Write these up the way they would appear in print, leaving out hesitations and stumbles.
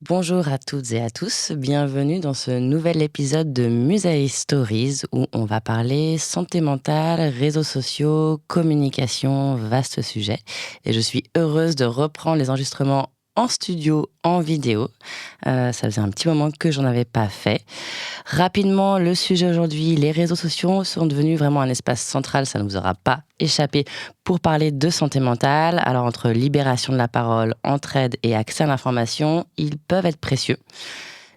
Bonjour à toutes et à tous, bienvenue dans ce nouvel épisode de Musaï Stories où on va parler santé mentale, réseaux sociaux, communication, vaste sujet. Et je suis heureuse de reprendre les enregistrements en studio, en vidéo. Ça faisait un petit moment que j'en avais pas fait. Rapidement, le sujet aujourd'hui, les réseaux sociaux sont devenus vraiment un espace central, ça ne vous aura pas échappé, pour parler de santé mentale. Alors entre libération de la parole, entraide et accès à l'information, ils peuvent être précieux.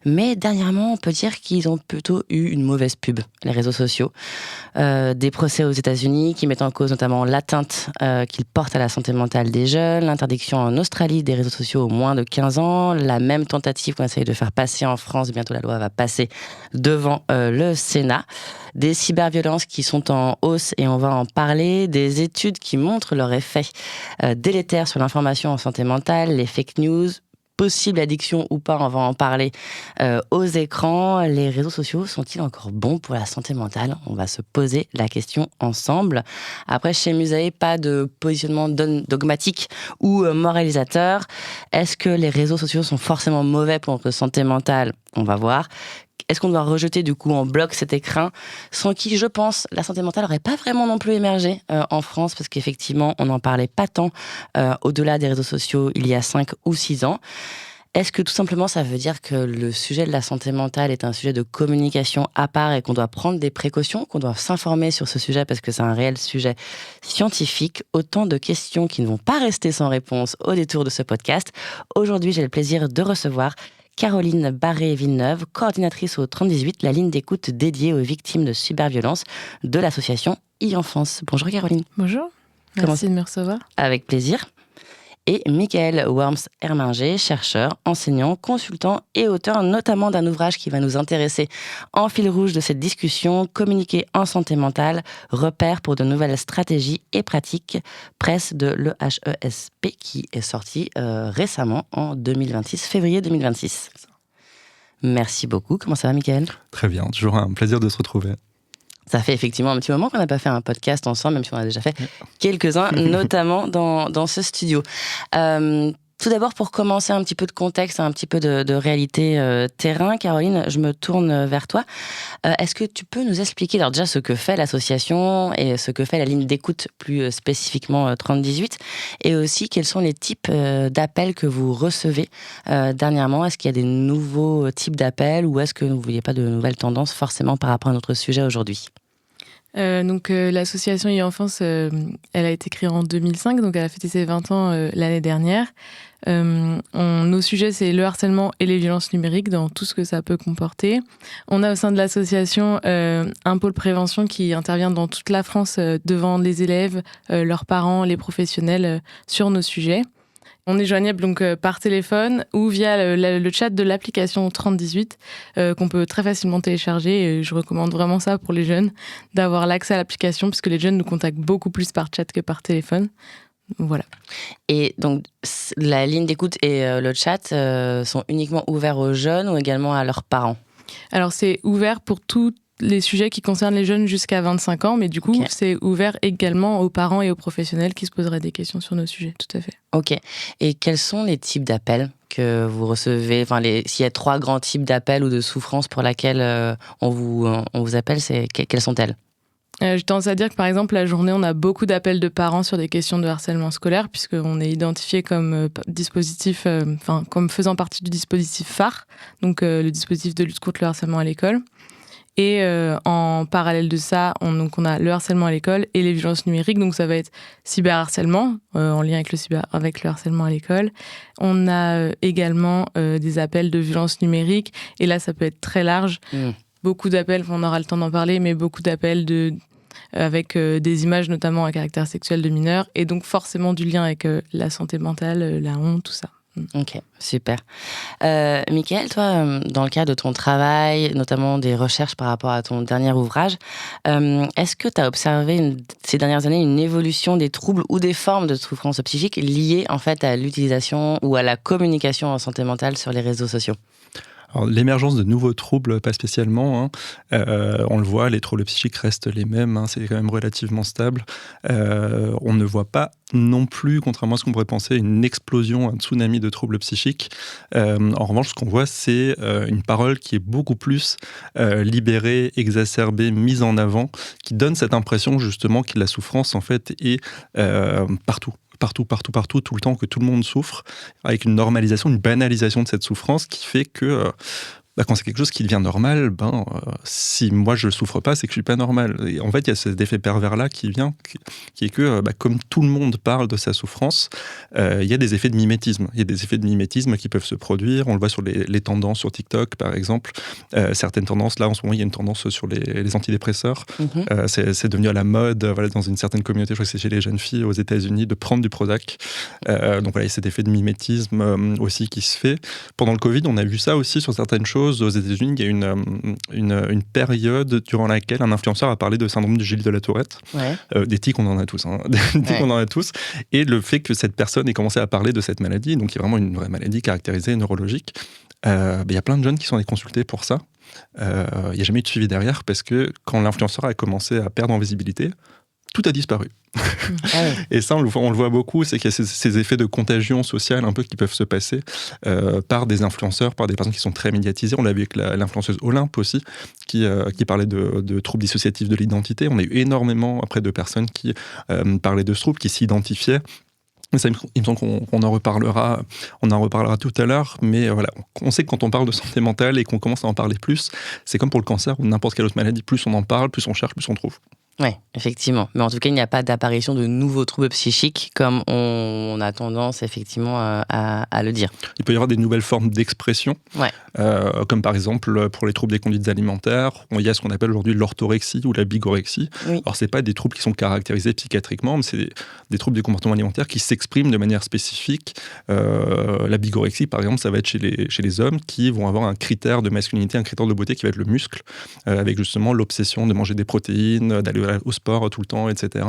Mais dernièrement, on peut dire qu'ils ont plutôt eu une mauvaise pub, les réseaux sociaux. Des procès aux États-Unis qui mettent en cause notamment l'atteinte qu'ils portent à la santé mentale des jeunes, l'interdiction en Australie des réseaux sociaux aux moins de 15 ans, la même tentative qu'on essaye de faire passer en France, bientôt la loi va passer devant le Sénat. Des cyberviolences qui sont en hausse et on va en parler, des études qui montrent leur effet délétère sur l'information en santé mentale, les fake news, possible addiction ou pas, on va en parler aux écrans. Les réseaux sociaux sont-ils encore bons pour la santé mentale ? On va se poser la question ensemble. Après, chez Musaï, pas de positionnement dogmatique ou moralisateur. Est-ce que les réseaux sociaux sont forcément mauvais pour notre santé mentale ? On va voir. Est-ce qu'on doit rejeter du coup en bloc cet écrin sans qui, je pense, la santé mentale n'aurait pas vraiment non plus émergé en France parce qu'effectivement, on n'en parlait pas tant au-delà des réseaux sociaux il y a 5 ou 6 ans. Est-ce que tout simplement ça veut dire que le sujet de la santé mentale est un sujet de communication à part et qu'on doit prendre des précautions, qu'on doit s'informer sur ce sujet parce que c'est un réel sujet scientifique? Autant de questions qui ne vont pas rester sans réponse au détour de ce podcast. Aujourd'hui, j'ai le plaisir de recevoir Caroline Barré-Villeneuve, coordinatrice au 3018, la ligne d'écoute dédiée aux victimes de cyberviolence de l'association e-Enfance. Bonjour Caroline. Bonjour, merci de me recevoir. Avec plaisir. Et Michael Worms-Herminger, chercheur, enseignant, consultant et auteur notamment d'un ouvrage qui va nous intéresser en fil rouge de cette discussion, Communiquer en santé mentale, repères pour de nouvelles stratégies et pratiques, presse de l'EHESP qui est sorti récemment en 2026, février 2026. Merci beaucoup. Comment ça va, Michael ? Très bien, toujours un plaisir de se retrouver. Ça fait effectivement un petit moment qu'on n'a pas fait un podcast ensemble, même si on a déjà fait quelques-uns, notamment dans ce studio. Tout d'abord, pour commencer un petit peu de contexte, un petit peu de réalité terrain, Caroline, je me tourne vers toi. Est-ce que tu peux nous expliquer alors déjà ce que fait l'association et ce que fait la ligne d'écoute plus spécifiquement 3018 et aussi quels sont les types d'appels que vous recevez dernièrement? Est-ce qu'il y a des nouveaux types d'appels ou est-ce que vous ne voyez pas de nouvelles tendances forcément par rapport à notre sujet aujourd'hui? L'association e-Enfance, elle a été créée en 2005, donc elle a fêté ses 20 ans l'année dernière. Nos sujets, c'est le harcèlement et les violences numériques dans tout ce que ça peut comporter. On a au sein de l'association un pôle prévention qui intervient dans toute la France devant les élèves, leurs parents, les professionnels sur nos sujets. On est joignable donc par téléphone ou via le chat de l'application 3018 qu'on peut très facilement télécharger. Et je recommande vraiment ça pour les jeunes, d'avoir l'accès à l'application puisque les jeunes nous contactent beaucoup plus par chat que par téléphone. Voilà. Et donc, la ligne d'écoute et le chat sont uniquement ouverts aux jeunes ou également à leurs parents ? Alors, c'est ouvert pour tous les sujets qui concernent les jeunes jusqu'à 25 ans, mais du coup, c'est ouvert également aux parents et aux professionnels qui se poseraient des questions sur nos sujets, tout à fait. Ok. Et quels sont les types d'appels que vous recevez ? Enfin, s'il y a 3 grands types d'appels ou de souffrances pour lesquelles on vous appelle, quelles sont-elles ? J'ai tendance à dire que, par exemple, la journée, on a beaucoup d'appels de parents sur des questions de harcèlement scolaire, puisqu'on est identifié comme dispositif, comme faisant partie du dispositif phare, donc le dispositif de lutte contre le harcèlement à l'école. Et en parallèle de ça, on a le harcèlement à l'école et les violences numériques. Donc, ça va être cyberharcèlement, en lien avec le harcèlement à l'école. On a également des appels de violences numériques. Et là, ça peut être très large. Beaucoup d'appels, on aura le temps d'en parler, mais beaucoup d'appels avec des images notamment à caractère sexuel de mineurs. Et donc, forcément, du lien avec la santé mentale, la honte, tout ça. Ok, super. Michael, toi, dans le cadre de ton travail, notamment des recherches par rapport à ton dernier ouvrage, est-ce que tu as observé ces dernières années une évolution des troubles ou des formes de souffrance psychique liées en fait à l'utilisation ou à la communication en santé mentale sur les réseaux sociaux ? Alors, l'émergence de nouveaux troubles, pas spécialement. On le voit, les troubles psychiques restent les mêmes. C'est quand même relativement stable. On ne voit pas non plus, contrairement à ce qu'on pourrait penser, une explosion, un tsunami de troubles psychiques. En revanche, ce qu'on voit, c'est une parole qui est beaucoup plus libérée, exacerbée, mise en avant, qui donne cette impression justement que la souffrance en fait est partout, tout le temps, que tout le monde souffre, avec une normalisation, une banalisation de cette souffrance qui fait que quand c'est quelque chose qui devient normal, si moi je ne souffre pas, c'est que je ne suis pas normal. Et en fait, il y a cet effet pervers-là qui vient, qui est que comme tout le monde parle de sa souffrance, il y a des effets de mimétisme. Il y a des effets de mimétisme qui peuvent se produire. On le voit sur les tendances sur TikTok, par exemple. Certaines tendances, là, en ce moment, il y a une tendance sur les antidépresseurs. C'est devenu à la mode, dans une certaine communauté, je crois que c'est chez les jeunes filles aux États-Unis, de prendre du Prozac. Donc voilà, il y a cet effet de mimétisme aussi qui se fait. Pendant le Covid, on a vu ça aussi sur certaines choses. Aux États-Unis, il y a une période durant laquelle un influenceur a parlé de syndrome de Gilles de la Tourette. Des tics, on en a tous. On en a tous. Et le fait que cette personne ait commencé à parler de cette maladie, donc qui est vraiment une vraie maladie caractérisée neurologique, il y a plein de jeunes qui sont allés consulter pour ça. Il n'y a jamais eu de suivi derrière, parce que quand l'influenceur a commencé à perdre en visibilité, tout a disparu. Et ça, on le voit beaucoup, c'est qu'il y a ces effets de contagion sociale un peu qui peuvent se passer par des influenceurs, par des personnes qui sont très médiatisées. On l'a vu avec l'influenceuse Olympe aussi, qui parlait de troubles dissociatifs de l'identité. On a eu énormément après de personnes qui parlaient de ce trouble, qui s'identifiaient. Ça, il me semble qu'on en reparlera tout à l'heure, mais voilà, on sait que quand on parle de santé mentale et qu'on commence à en parler plus, c'est comme pour le cancer ou n'importe quelle autre maladie, plus on en parle, plus on cherche, plus on trouve. Oui, effectivement. Mais en tout cas, il n'y a pas d'apparition de nouveaux troubles psychiques comme on a tendance effectivement à le dire. Il peut y avoir des nouvelles formes d'expression, comme par exemple pour les troubles des conduites alimentaires, il y a ce qu'on appelle aujourd'hui l'orthorexie ou la bigorexie. Oui. Alors, ce n'est pas des troubles qui sont caractérisés psychiatriquement, mais c'est des troubles du comportement alimentaire qui s'expriment de manière spécifique. La bigorexie, par exemple, ça va être chez les hommes qui vont avoir un critère de masculinité, un critère de beauté qui va être le muscle, avec justement l'obsession de manger des protéines, d'aller au sport tout le temps, etc.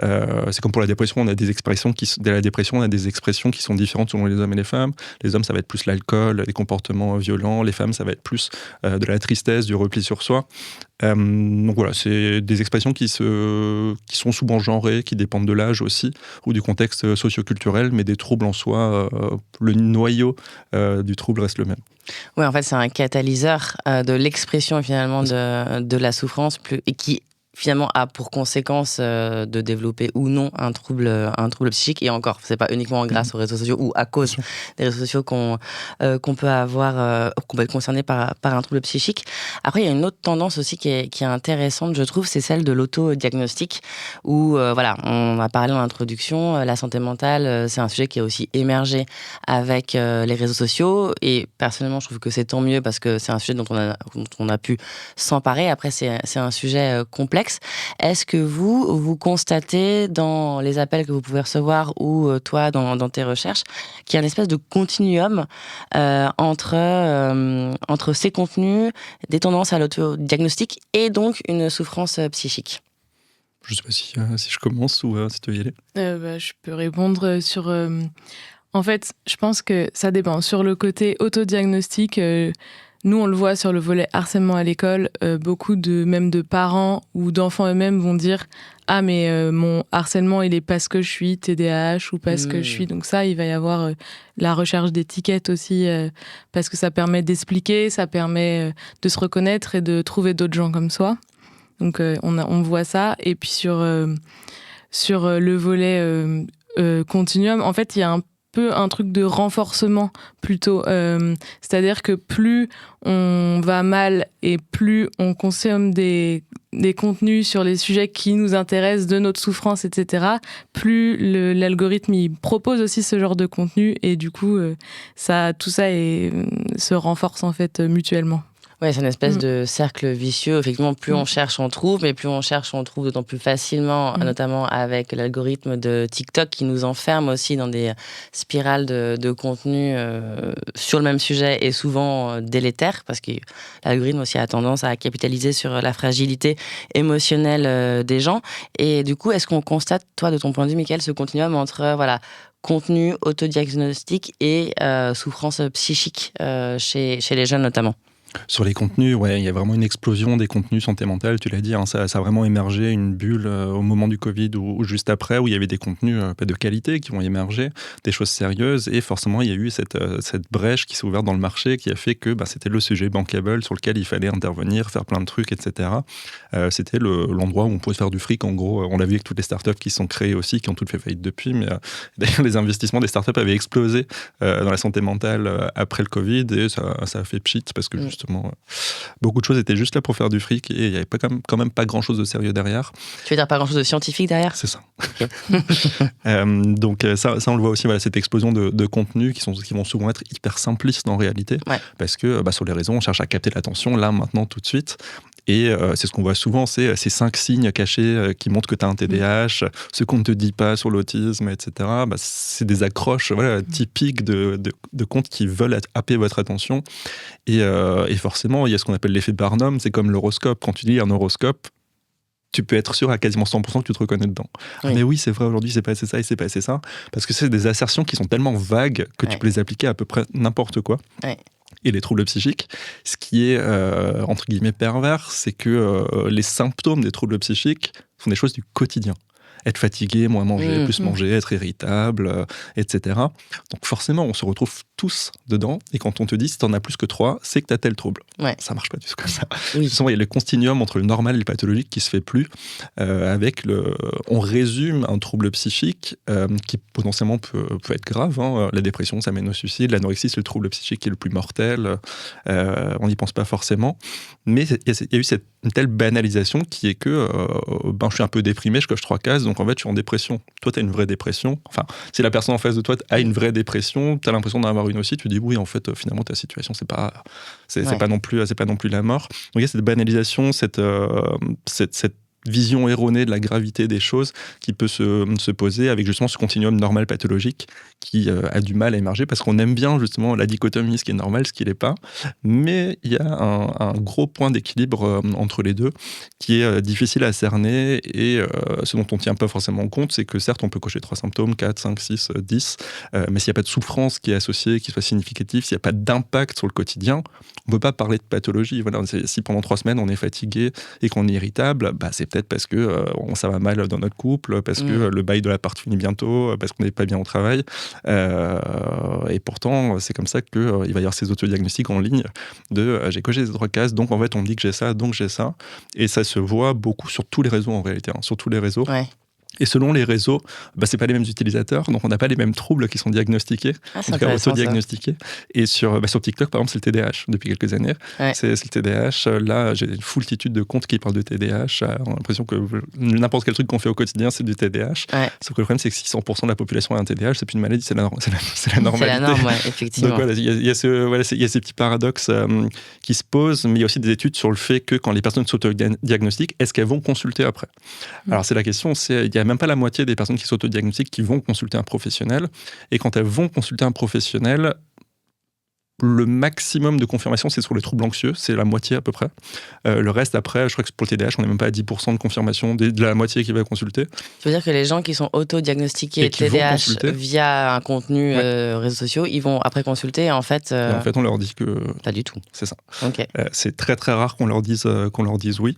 C'est comme pour la dépression, on a des expressions qui sont différentes selon les hommes et les femmes. Les hommes, ça va être plus l'alcool, les comportements violents. Les femmes, ça va être plus de la tristesse, du repli sur soi. Donc voilà, c'est des expressions qui sont souvent genrées, qui dépendent de l'âge aussi, ou du contexte socio-culturel, mais des troubles en soi, le noyau du trouble reste le même. Oui, en fait, c'est un catalyseur de l'expression finalement de la souffrance et qui finalement a pour conséquence de développer ou non un trouble psychique. Et encore, c'est pas uniquement grâce aux réseaux sociaux ou à cause des réseaux sociaux qu'on peut avoir, qu'on peut être concerné par un trouble psychique. Après, il y a une autre tendance aussi qui est intéressante, je trouve, c'est celle de l'autodiagnostic, où on a parlé en introduction, la santé mentale, c'est un sujet qui a aussi émergé avec les réseaux sociaux. Et personnellement, je trouve que c'est tant mieux parce que c'est un sujet dont on a pu s'emparer. Après, c'est un sujet complexe. Est-ce que vous constatez dans les appels que vous pouvez recevoir ou toi dans tes recherches qu'il y a une espèce de continuum entre ces contenus, des tendances à l'autodiagnostic et donc une souffrance psychique? Je ne sais pas si je commence ou si tu veux y aller. Je peux répondre sur... En fait, je pense que ça dépend. Sur le côté autodiagnostic... Nous, on le voit sur le volet harcèlement à l'école, beaucoup même de parents ou d'enfants eux-mêmes vont dire « Ah, mais mon harcèlement, il est parce que je suis TDAH ou parce que je suis... » Donc ça, il va y avoir la recherche d'étiquettes aussi, parce que ça permet d'expliquer, ça permet de se reconnaître et de trouver d'autres gens comme soi. Donc on voit ça. Et puis sur le volet continuum, en fait, il y a un peu un truc de renforcement plutôt. C'est-à-dire que plus on va mal et plus on consomme des contenus sur les sujets qui nous intéressent, de notre souffrance, etc., plus l'algorithme il propose aussi ce genre de contenu et du coup, tout ça se renforce en fait mutuellement. Ouais, c'est une espèce de cercle vicieux. Effectivement, plus on cherche, on trouve, mais plus on cherche, on trouve d'autant plus facilement, notamment avec l'algorithme de TikTok qui nous enferme aussi dans des spirales de contenu sur le même sujet et souvent délétères, parce que l'algorithme aussi a tendance à capitaliser sur la fragilité émotionnelle des gens. Et du coup, est-ce qu'on constate, toi, de ton point de vue, Mickaël, ce continuum entre contenu, autodiagnostic et souffrance psychique chez les jeunes notamment. Sur les contenus, il y a vraiment une explosion des contenus santé mentale, tu l'as dit, ça a vraiment émergé, une bulle au moment du Covid ou juste après, où il y avait des contenus de qualité qui vont émerger, des choses sérieuses, et forcément il y a eu cette brèche qui s'est ouverte dans le marché, qui a fait que c'était le sujet bankable sur lequel il fallait intervenir, faire plein de trucs, etc. C'était l'endroit où on pouvait faire du fric, en gros. On l'a vu avec toutes les startups qui se sont créées aussi, qui ont toutes fait faillite depuis, mais d'ailleurs les investissements des startups avaient explosé dans la santé mentale après le Covid, et ça a fait pchit, parce que justement, beaucoup de choses étaient juste là pour faire du fric, et il n'y avait quand même pas grand chose de sérieux derrière. Tu veux dire pas grand chose de scientifique derrière ? C'est ça. Okay. Donc ça on le voit aussi, cette explosion de contenus qui vont souvent être hyper simplistes en réalité, parce que sur les réseaux on cherche à capter l'attention là, maintenant, tout de suite. Et c'est ce qu'on voit souvent, c'est ces 5 signes cachés qui montrent que tu as un TDAH, ce qu'on ne te dit pas sur l'autisme, etc. C'est des accroches typiques de comptes qui veulent happer votre attention. Et forcément, il y a ce qu'on appelle l'effet Barnum, c'est comme l'horoscope. Quand tu lis un horoscope, tu peux être sûr à quasiment 100% que tu te reconnais dedans. Oui. Mais oui, c'est vrai, aujourd'hui, c'est passé ça et c'est passé ça. Parce que c'est des assertions qui sont tellement vagues que tu peux les appliquer à peu près n'importe quoi. Et les troubles psychiques, ce qui est, entre guillemets, pervers, c'est que les symptômes des troubles psychiques sont des choses du quotidien. Être fatigué, moins manger, plus manger, être irritable, etc. Donc forcément, on se retrouve tous dedans. Et quand on te dit, si t'en as plus que 3, c'est que t'as tel trouble. Ça marche pas du tout comme ça. Oui. Souvent, il y a le continuum entre le normal et le pathologique qui se fait plus. On résume un trouble psychique qui potentiellement peut être grave. La dépression, ça mène au suicide. L'anorexie, c'est le trouble psychique qui est le plus mortel. On n'y pense pas forcément. Mais il y a eu une telle banalisation qui est que je suis un peu déprimé, je coche 3 cases, donc en fait je suis en dépression. Toi, tu as une vraie dépression. Enfin, si la personne en face de toi a une vraie dépression, tu as l'impression d'en avoir une aussi, tu dis oui, en fait, finalement, ta situation, c'est pas non plus la mort. Donc il y a cette banalisation, cette vision erronée de la gravité des choses qui peut se poser avec justement ce continuum normal pathologique qui a du mal à émerger parce qu'on aime bien justement la dichotomie, ce qui est normal, ce qui n'est pas, mais il y a un gros point d'équilibre entre les deux qui est difficile à cerner et ce dont on ne tient pas forcément compte, c'est que certes on peut cocher 3 symptômes, 4, 5, 6, 10, mais s'il n'y a pas de souffrance qui est associée, qui soit significative, s'il n'y a pas d'impact sur le quotidien, on ne peut pas parler de pathologie. Voilà, si pendant 3 semaines on est fatigué et qu'on est irritable, c'est peut-être parce que ça va mal dans notre couple, parce que le bail de l'appart finit bientôt, parce qu'on n'est pas bien au travail. Et pourtant, c'est comme ça qu'il va y avoir ces autodiagnostics en ligne de j'ai coché ces 3 cases, donc en fait on me dit que j'ai ça, donc j'ai ça. Et ça se voit beaucoup sur tous les réseaux en réalité, sur tous les réseaux. Et selon les réseaux, c'est pas les mêmes utilisateurs, donc on n'a pas les mêmes troubles qui sont diagnostiqués, en tout cas auto-diagnostiqués. Et sur TikTok, par exemple, c'est le TDAH depuis quelques années. C'est le TDAH. Là, j'ai une foultitude de comptes qui parlent de TDAH. On a l'impression que n'importe quel truc qu'on fait au quotidien, c'est du TDAH. Sauf que le problème, c'est que si 100% de la population a un TDAH, c'est plus une maladie, c'est la normalité. C'est la norme, effectivement. Donc voilà, il y a ces petits paradoxes qui se posent, mais il y a aussi des études sur le fait que quand les personnes s'auto-diagnostiquent, est-ce qu'elles vont consulter après ? Alors c'est la question, il y a même pas la moitié des personnes qui s'autodiagnostiquent qui vont consulter un professionnel. Et quand elles vont consulter un professionnel, le maximum de confirmation, c'est sur les troubles anxieux, c'est la moitié à peu près. Le reste, après, je crois que pour le TDAH, on n'est même pas à 10% de confirmation de la moitié qui va consulter. Ça veut dire que les gens qui sont auto-diagnostiqués TDAH via un contenu réseaux sociaux, ils vont après consulter et en fait... Et en fait, on leur dit que... Pas du tout. C'est ça. Okay. C'est très très rare qu'on leur dise oui.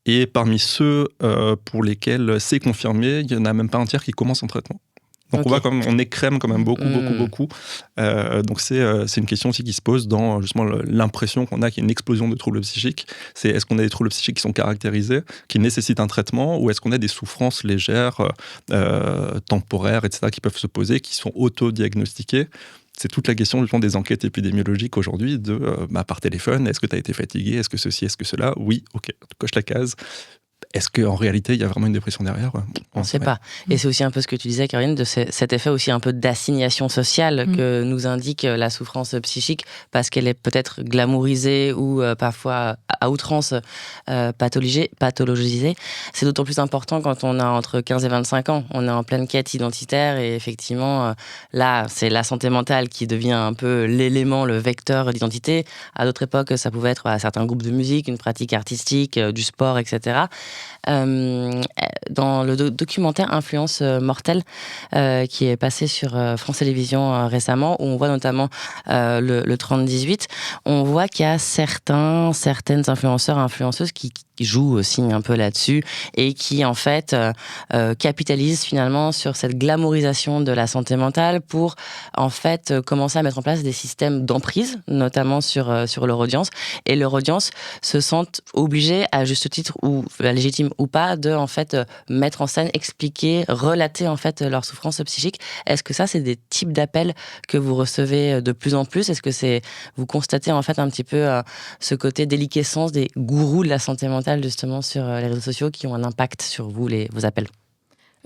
Et parmi ceux pour lesquels c'est confirmé, il n'y en a même pas un tiers qui commence en traitement. Donc on écrème quand même beaucoup. Donc c'est une question aussi qui se pose dans justement l'impression qu'on a qu'il y a une explosion de troubles psychiques. C'est est-ce qu'on a des troubles psychiques qui sont caractérisés, qui nécessitent un traitement, ou est-ce qu'on a des souffrances légères, temporaires, etc., qui peuvent se poser, qui sont auto-diagnostiquées. C'est toute la question justement des enquêtes épidémiologiques aujourd'hui par téléphone, est-ce que tu as été fatigué, est-ce que ceci, est-ce que cela ? Oui, ok, tu coches la case. Est-ce qu'en réalité, il y a vraiment une dépression derrière ? On ne sait pas. Et c'est aussi un peu ce que tu disais, Caroline, de cet effet aussi un peu d'assignation sociale que nous indique la souffrance psychique, parce qu'elle est peut-être glamourisée ou parfois à outrance pathologisée. C'est d'autant plus important quand on a entre 15 et 25 ans. On est en pleine quête identitaire et effectivement, là, c'est la santé mentale qui devient un peu l'élément, le vecteur d'identité. À d'autres époques, ça pouvait être certains groupes de musique, une pratique artistique, du sport, etc. Dans le documentaire Influence mortelle, qui est passé sur France Télévisions récemment, où on voit notamment le 30-18, on voit qu'il y a certaines influenceurs, influenceuses qui jouent aussi un peu là-dessus et qui en fait capitalisent finalement sur cette glamourisation de la santé mentale pour en fait commencer à mettre en place des systèmes d'emprise, notamment sur leur audience, et leur audience se sentent obligés, à juste titre ou légitime ou pas, de en fait mettre en scène, expliquer, relater en fait leur souffrance psychique. Est-ce que ça, c'est des types d'appels que vous recevez de plus en plus? Est-ce que vous constatez en fait un petit peu ce côté déliquescence des gourous de la santé mentale justement sur les réseaux sociaux qui ont un impact sur vous, vos appels?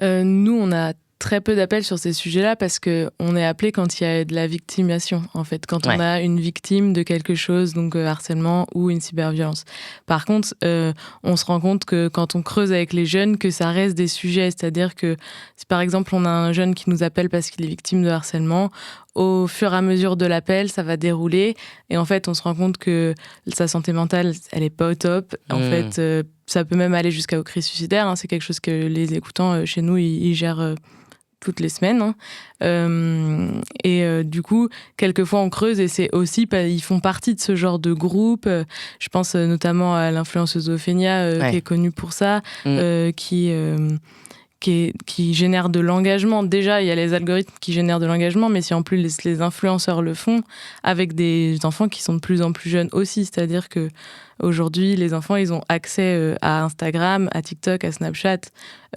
Nous, on a très peu d'appels sur ces sujets-là parce qu'on est appelé quand il y a de la victimation, en fait, quand on a une victime de quelque chose, donc harcèlement ou une cyberviolence. Par contre, on se rend compte que quand on creuse avec les jeunes, que ça reste des sujets, c'est-à-dire que si par exemple on a un jeune qui nous appelle parce qu'il est victime de harcèlement, au fur et à mesure de l'appel, ça va dérouler et en fait on se rend compte que sa santé mentale, elle est pas au top. En fait, ça peut même aller jusqu'aux crises suicidaires, hein. C'est quelque chose que les écoutants chez nous, ils gèrent toutes les semaines. Du coup, quelquefois on creuse et c'est aussi, ils font partie de ce genre de groupe. Je pense notamment à l'influenceuse Ophénia qui est connue pour ça, qui génère de l'engagement. Déjà, il y a les algorithmes qui génèrent de l'engagement, mais si en plus les influenceurs le font avec des enfants qui sont de plus en plus jeunes aussi, c'est-à-dire que aujourd'hui, les enfants, ils ont accès à Instagram, à TikTok, à Snapchat.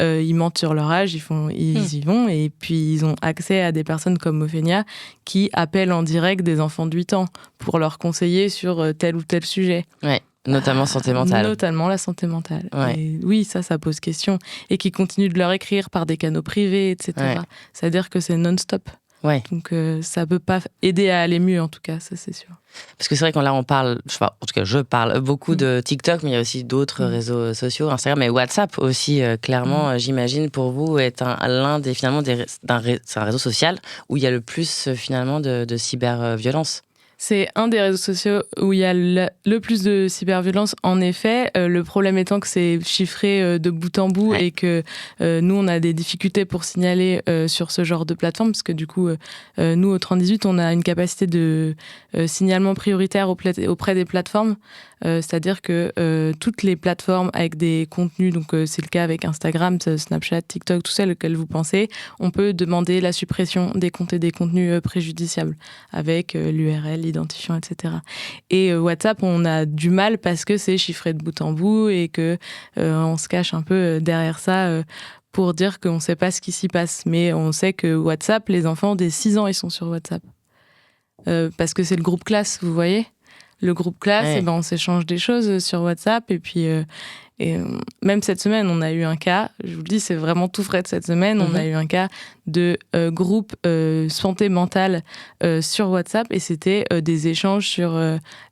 Ils mentent sur leur âge, ils y vont. Et puis, ils ont accès à des personnes comme Ophénia qui appellent en direct des enfants de 8 ans pour leur conseiller sur tel ou tel sujet. Ouais. Notamment santé mentale. Notamment la santé mentale. Ouais. Et oui, ça pose question. Et qui continuent de leur écrire par des canaux privés, etc. Ouais. C'est-à-dire que c'est non-stop. Ouais. Donc ça peut pas aider à aller mieux, en tout cas, ça c'est sûr. Parce que c'est vrai qu'on on parle, en tout cas je parle beaucoup de TikTok, mais il y a aussi d'autres réseaux sociaux, Instagram et WhatsApp aussi, clairement, j'imagine, pour vous, est l'un des, finalement, c'est un réseau social où il y a le plus, finalement, de cyberviolence. C'est un des réseaux sociaux où il y a le plus de cyberviolence, en effet. Le problème étant que c'est chiffré de bout en bout et que nous, on a des difficultés pour signaler sur ce genre de plateforme parce que du coup, nous, au 30-18, on a une capacité de signalement prioritaire auprès des plateformes. C'est-à-dire que toutes les plateformes avec des contenus, donc c'est le cas avec Instagram, Snapchat, TikTok, tout ça, lequel vous pensez, on peut demander la suppression des comptes et des contenus préjudiciables avec l'URL, l'identifiant, etc. Et WhatsApp, on a du mal parce que c'est chiffré de bout en bout et que on se cache un peu derrière ça pour dire qu'on ne sait pas ce qui s'y passe. Mais on sait que WhatsApp, les enfants dès 6 ans, ils sont sur WhatsApp. Parce que c'est le groupe classe, vous voyez ? Le groupe classe, ouais. On s'échange des choses sur WhatsApp. Et puis, même cette semaine, on a eu un cas, je vous le dis, c'est vraiment tout frais de cette semaine, on a eu un cas de groupe santé mentale sur WhatsApp. Et c'était des échanges sur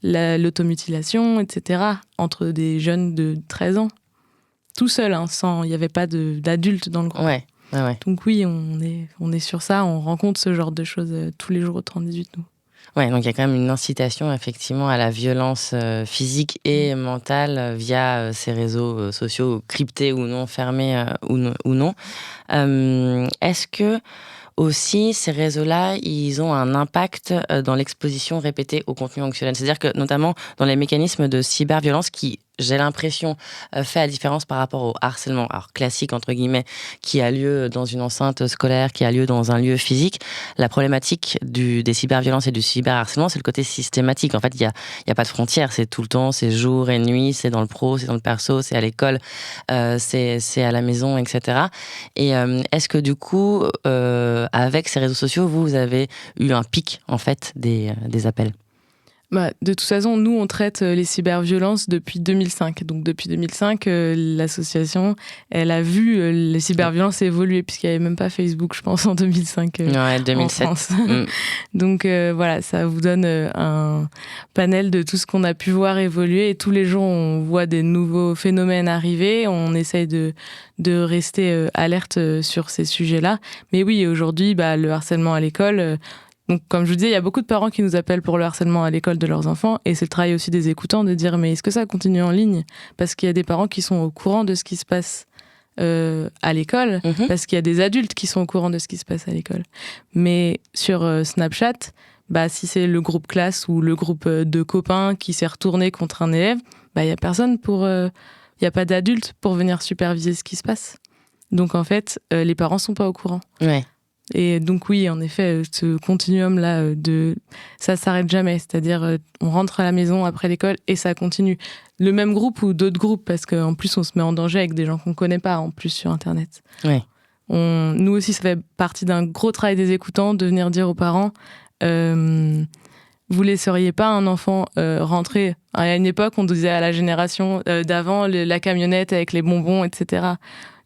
l'automutilation, etc., entre des jeunes de 13 ans. Tout seul, hein, il n'y avait pas d'adultes dans le groupe. Ouais. Donc oui, on est sur ça, on rencontre ce genre de choses tous les jours au 30-18, nous. Ouais, donc il y a quand même une incitation effectivement à la violence physique et mentale via ces réseaux sociaux cryptés ou non, fermés ou non. Est-ce que aussi ces réseaux-là, ils ont un impact dans l'exposition répétée au contenu anxiogène? C'est-à-dire que notamment dans les mécanismes de cyberviolence qui, j'ai l'impression, fait la différence par rapport au harcèlement, alors classique entre guillemets, qui a lieu dans une enceinte scolaire, qui a lieu dans un lieu physique. La problématique des cyberviolences et du cyberharcèlement, c'est le côté systématique. En fait, il y a pas de frontières, c'est tout le temps, c'est jour et nuit, c'est dans le pro, c'est dans le perso, c'est à l'école, c'est à la maison, etc. Et est-ce que du coup, avec ces réseaux sociaux, vous avez eu un pic en fait des appels? De toute façon, nous, on traite les cyberviolences depuis 2005. Donc, depuis 2005, l'association, elle a vu les cyberviolences évoluer, puisqu'il n'y avait même pas Facebook, je pense, en 2005. Ouais, 2007. En France. Donc, voilà, ça vous donne un panel de tout ce qu'on a pu voir évoluer. Et tous les jours, on voit des nouveaux phénomènes arriver. On essaye de rester alerte sur ces sujets-là. Mais oui, aujourd'hui, le harcèlement à l'école... Donc, comme je vous disais, il y a beaucoup de parents qui nous appellent pour le harcèlement à l'école de leurs enfants, et c'est le travail aussi des écoutants de dire mais est-ce que ça continue en ligne ? Parce qu'il y a des parents qui sont au courant de ce qui se passe à l'école, parce qu'il y a des adultes qui sont au courant de ce qui se passe à l'école. Mais sur Snapchat, si c'est le groupe classe ou le groupe de copains qui s'est retourné contre un élève, il n'y a personne il n'y a pas d'adulte pour venir superviser ce qui se passe. Donc en fait, les parents ne sont pas au courant. Ouais. Et donc oui, en effet, ce continuum-là, ça ne s'arrête jamais. C'est-à-dire, on rentre à la maison après l'école et ça continue. Le même groupe ou d'autres groupes, parce qu'en plus, on se met en danger avec des gens qu'on ne connaît pas, en plus, sur Internet. Ouais. Nous aussi, ça fait partie d'un gros travail des écoutants de venir dire aux parents vous laisseriez pas un enfant rentrer. À une époque, on disait à la génération d'avant la camionnette avec les bonbons, etc.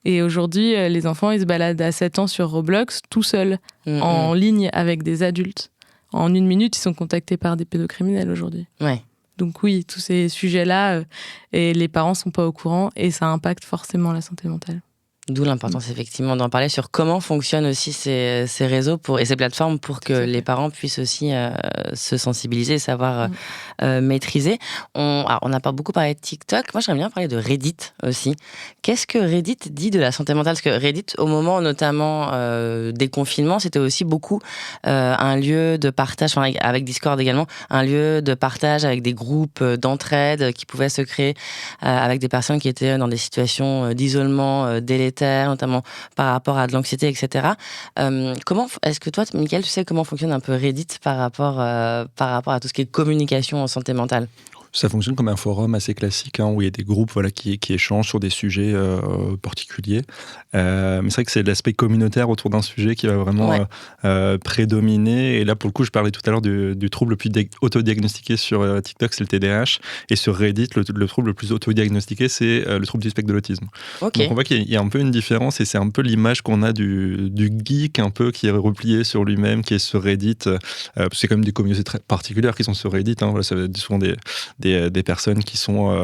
Et aujourd'hui, les enfants, ils se baladent à 7 ans sur Roblox, tout seuls, en ligne avec des adultes. En 1 minute, ils sont contactés par des pédocriminels aujourd'hui. Ouais. Donc oui, tous ces sujets-là, et les parents sont pas au courant, et ça impacte forcément la santé mentale. D'où l'importance effectivement d'en parler sur comment fonctionnent aussi ces réseaux et ces plateformes pour que les parents puissent aussi se sensibiliser, savoir maîtriser. On n'a pas beaucoup parlé de TikTok. Moi, j'aimerais bien parler de Reddit aussi. Qu'est-ce que Reddit dit de la santé mentale ? Parce que Reddit, au moment notamment des confinements, c'était aussi beaucoup un lieu de partage, avec Discord également, un lieu de partage avec des groupes d'entraide qui pouvaient se créer avec des personnes qui étaient dans des situations d'isolement délétères, notamment par rapport à de l'anxiété, etc. Est-ce que toi, Mickaël, tu sais comment fonctionne un peu Reddit par rapport à tout ce qui est communication en santé mentale ? Ça fonctionne comme un forum assez classique, où il y a des groupes qui échangent sur des sujets particuliers. Mais c'est vrai que c'est l'aspect communautaire autour d'un sujet qui va vraiment prédominer. Et là, pour le coup, je parlais tout à l'heure du trouble le plus autodiagnostiqué sur TikTok, c'est le TDAH. Et sur Reddit, le trouble le plus autodiagnostiqué, c'est le trouble du spectre de l'autisme. Okay. Donc on voit qu'il y a un peu une différence, et c'est un peu l'image qu'on a du geek un peu qui est replié sur lui-même, qui est sur Reddit. C'est quand même des communautés très particulières qui sont sur Reddit. Voilà, ça va être souvent des personnes qui sont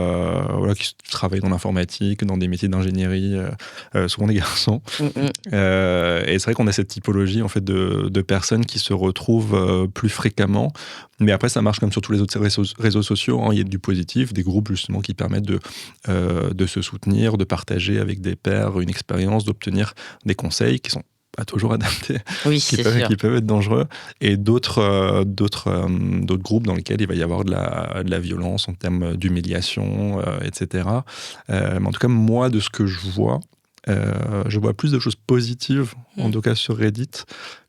qui travaillent dans l'informatique, dans des métiers d'ingénierie, souvent des garçons. Et c'est vrai qu'on a cette typologie en fait de personnes qui se retrouvent plus fréquemment. Mais après, ça marche comme sur tous les autres réseaux sociaux. Il y a du positif, des groupes justement qui permettent de se soutenir, de partager avec des pairs une expérience, d'obtenir des conseils qui sont pas toujours adaptés, qui peuvent être dangereux, et d'autres groupes dans lesquels il va y avoir de la violence en termes d'humiliation, etc. Mais en tout cas, moi, de ce que je vois plus de choses positives, en tout cas sur Reddit,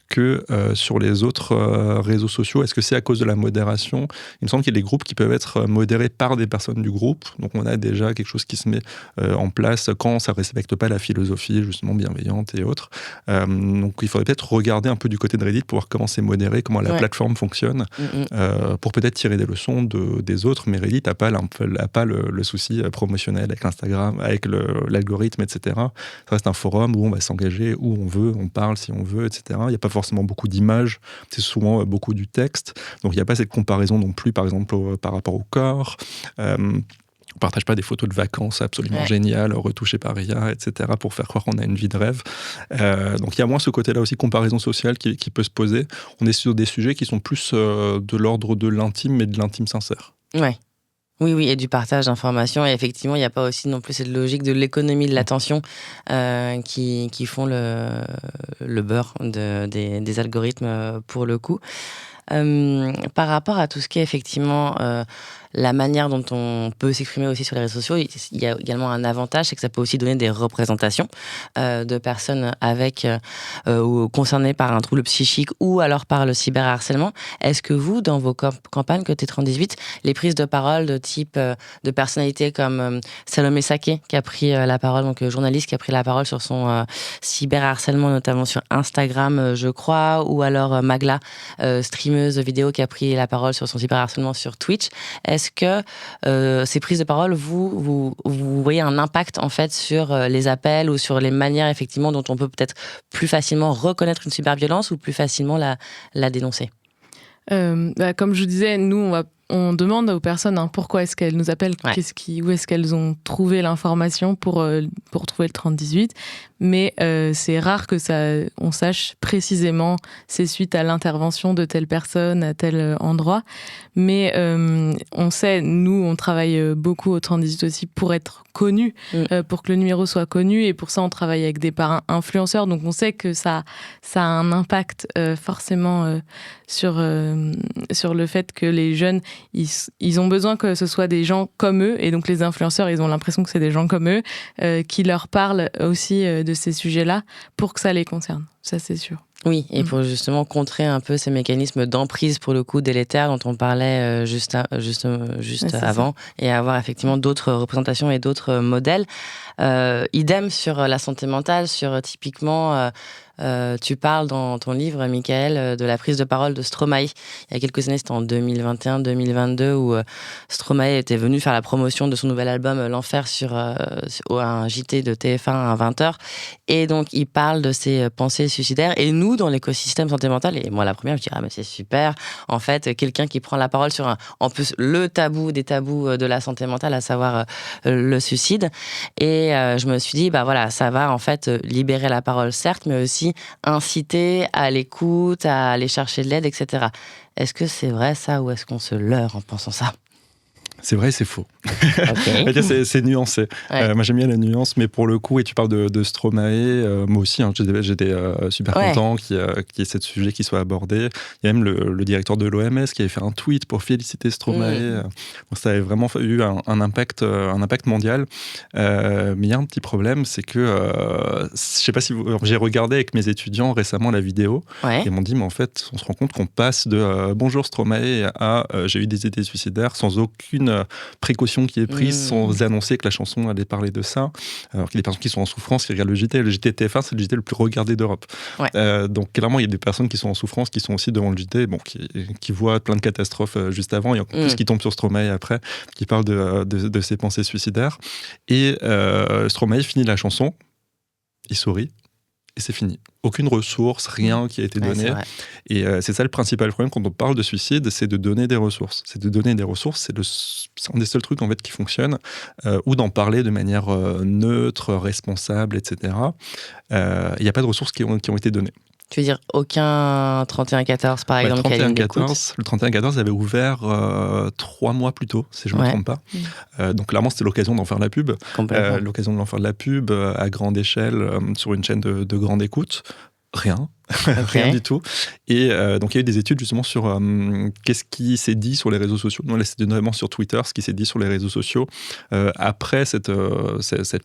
que sur les autres réseaux sociaux. Est-ce que c'est à cause de la modération ? Il me semble qu'il y a des groupes qui peuvent être modérés par des personnes du groupe. Donc on a déjà quelque chose qui se met en place quand ça ne respecte pas la philosophie justement bienveillante et autres. Donc il faudrait peut-être regarder un peu du côté de Reddit pour voir comment c'est modéré, comment la plateforme fonctionne, pour peut-être tirer des leçons des autres. Mais Reddit n'a pas le souci promotionnel avec l'Instagram, avec l'algorithme, etc. Ça reste un forum où on va s'engager où on veut, on parle si on veut, etc. Il n'y a pas forcément beaucoup d'images, c'est souvent beaucoup du texte. Donc il n'y a pas cette comparaison non plus, par exemple, par rapport au corps. On ne partage pas des photos de vacances absolument géniales, retouchées par IA, etc., pour faire croire qu'on a une vie de rêve. Donc il y a moins ce côté-là aussi, comparaison sociale qui peut se poser. On est sur des sujets qui sont plus de l'ordre de l'intime, mais de l'intime sincère. Ouais. Oui, et du partage d'informations. Et effectivement, il n'y a pas aussi non plus cette logique de l'économie de l'attention qui font le beurre des algorithmes pour le coup. Par rapport à tout ce qui est effectivement la manière dont on peut s'exprimer aussi sur les réseaux sociaux, il y a également un avantage, c'est que ça peut aussi donner des représentations de personnes ou concernées par un trouble psychique ou alors par le cyberharcèlement. Est-ce que vous, dans vos campagnes Côté 3018, les prises de parole de type de personnalités comme Salomé Saké qui a pris la parole, donc journaliste qui a pris la parole sur son cyberharcèlement, notamment sur Instagram, je crois, ou alors Magla, streameuse vidéo qui a pris la parole sur son cyberharcèlement sur Twitch. Est-ce que ces prises de parole, vous voyez un impact en fait sur les appels ou sur les manières effectivement dont on peut peut-être plus facilement reconnaître une cyberviolence ou plus facilement la dénoncer ? Comme je vous disais, nous, on va on demande aux personnes pourquoi est-ce qu'elles nous appellent, où est-ce qu'elles ont trouvé l'information pour trouver le 30-18. Mais c'est rare que on sache précisément c'est suite à l'intervention de telle personne à tel endroit. Mais on sait, nous, on travaille beaucoup au 30-18 aussi pour être connus, pour que le numéro soit connu. Et pour ça, on travaille avec des parrains influenceurs. Donc, on sait que ça a un impact forcément sur le fait que les jeunes, ils ont besoin que ce soit des gens comme eux. Et donc, les influenceurs, ils ont l'impression que c'est des gens comme eux qui leur parlent aussi de ces sujets-là pour que ça les concerne. Ça, c'est sûr. Oui, et pour justement contrer un peu ces mécanismes d'emprise, pour le coup, délétères dont on parlait juste avant, et avoir effectivement d'autres représentations et d'autres modèles. Idem sur la santé mentale, sur typiquement... tu parles dans ton livre, Michael, de la prise de parole de Stromae. Il y a quelques années, c'était en 2021-2022, où Stromae était venu faire la promotion de son nouvel album L'Enfer sur un JT de TF1 à 20h. Et donc, il parle de ses pensées suicidaires. Et nous, dans l'écosystème santé mentale, et moi la première, je dis mais c'est super. En fait, quelqu'un qui prend la parole sur en plus le tabou des tabous de la santé mentale, à savoir le suicide. Et je me suis dit, voilà, ça va en fait libérer la parole, certes, mais aussi inciter à l'écoute, à aller chercher de l'aide, etc. Est-ce que c'est vrai ça, ou est-ce qu'on se leurre en pensant ça ? C'est vrai, c'est faux. Okay. c'est nuancé. Ouais. Moi, j'aime bien la nuance, mais pour le coup, et tu parles de Stromae, moi aussi, j'étais super content qu'il y ait ce sujet qui soit abordé. Il y a même le directeur de l'OMS qui avait fait un tweet pour féliciter Stromae. Donc, ça avait vraiment eu un impact mondial. Mais il y a un petit problème, c'est que, je sais pas si j'ai regardé avec mes étudiants récemment la vidéo, et ils m'ont dit, mais en fait, on se rend compte qu'on passe de bonjour Stromae à j'ai eu des idées suicidaires sans aucune précaution qui est prise, sans annoncer que la chanson allait parler de ça. Alors qu'il y a des personnes qui sont en souffrance, qui regardent le JT. Le JT TF1, c'est le JT le plus regardé d'Europe. Donc clairement, il y a des personnes qui sont en souffrance, qui sont aussi devant le JT, qui voient plein de catastrophes juste avant, et en plus qui tombent sur Stromae après, qui parle de ses pensées suicidaires. Et Stromae finit la chanson, il sourit, et c'est fini. Aucune ressource, rien qui a été donné. Et c'est ça le principal problème quand on parle de suicide, c'est de donner des ressources. C'est un des seuls trucs en fait qui fonctionne, ou d'en parler de manière neutre, responsable, etc. Il n'y a pas de ressources qui ont été données. Tu veux dire aucun 31-14 par exemple, qui a ligne d'écoute ? Le 31-14 avait ouvert 3 mois plus tôt, si je ne me trompe pas. Donc clairement, c'était l'occasion d'en faire de la pub. L'occasion d'en faire de la pub à grande échelle, sur une chaîne de grande écoute. Rien. Rien du tout. Et donc il y a eu des études justement sur qu'est-ce qui s'est dit sur les réseaux sociaux. Non, là c'était notamment sur Twitter, ce qui s'est dit sur les réseaux sociaux après cette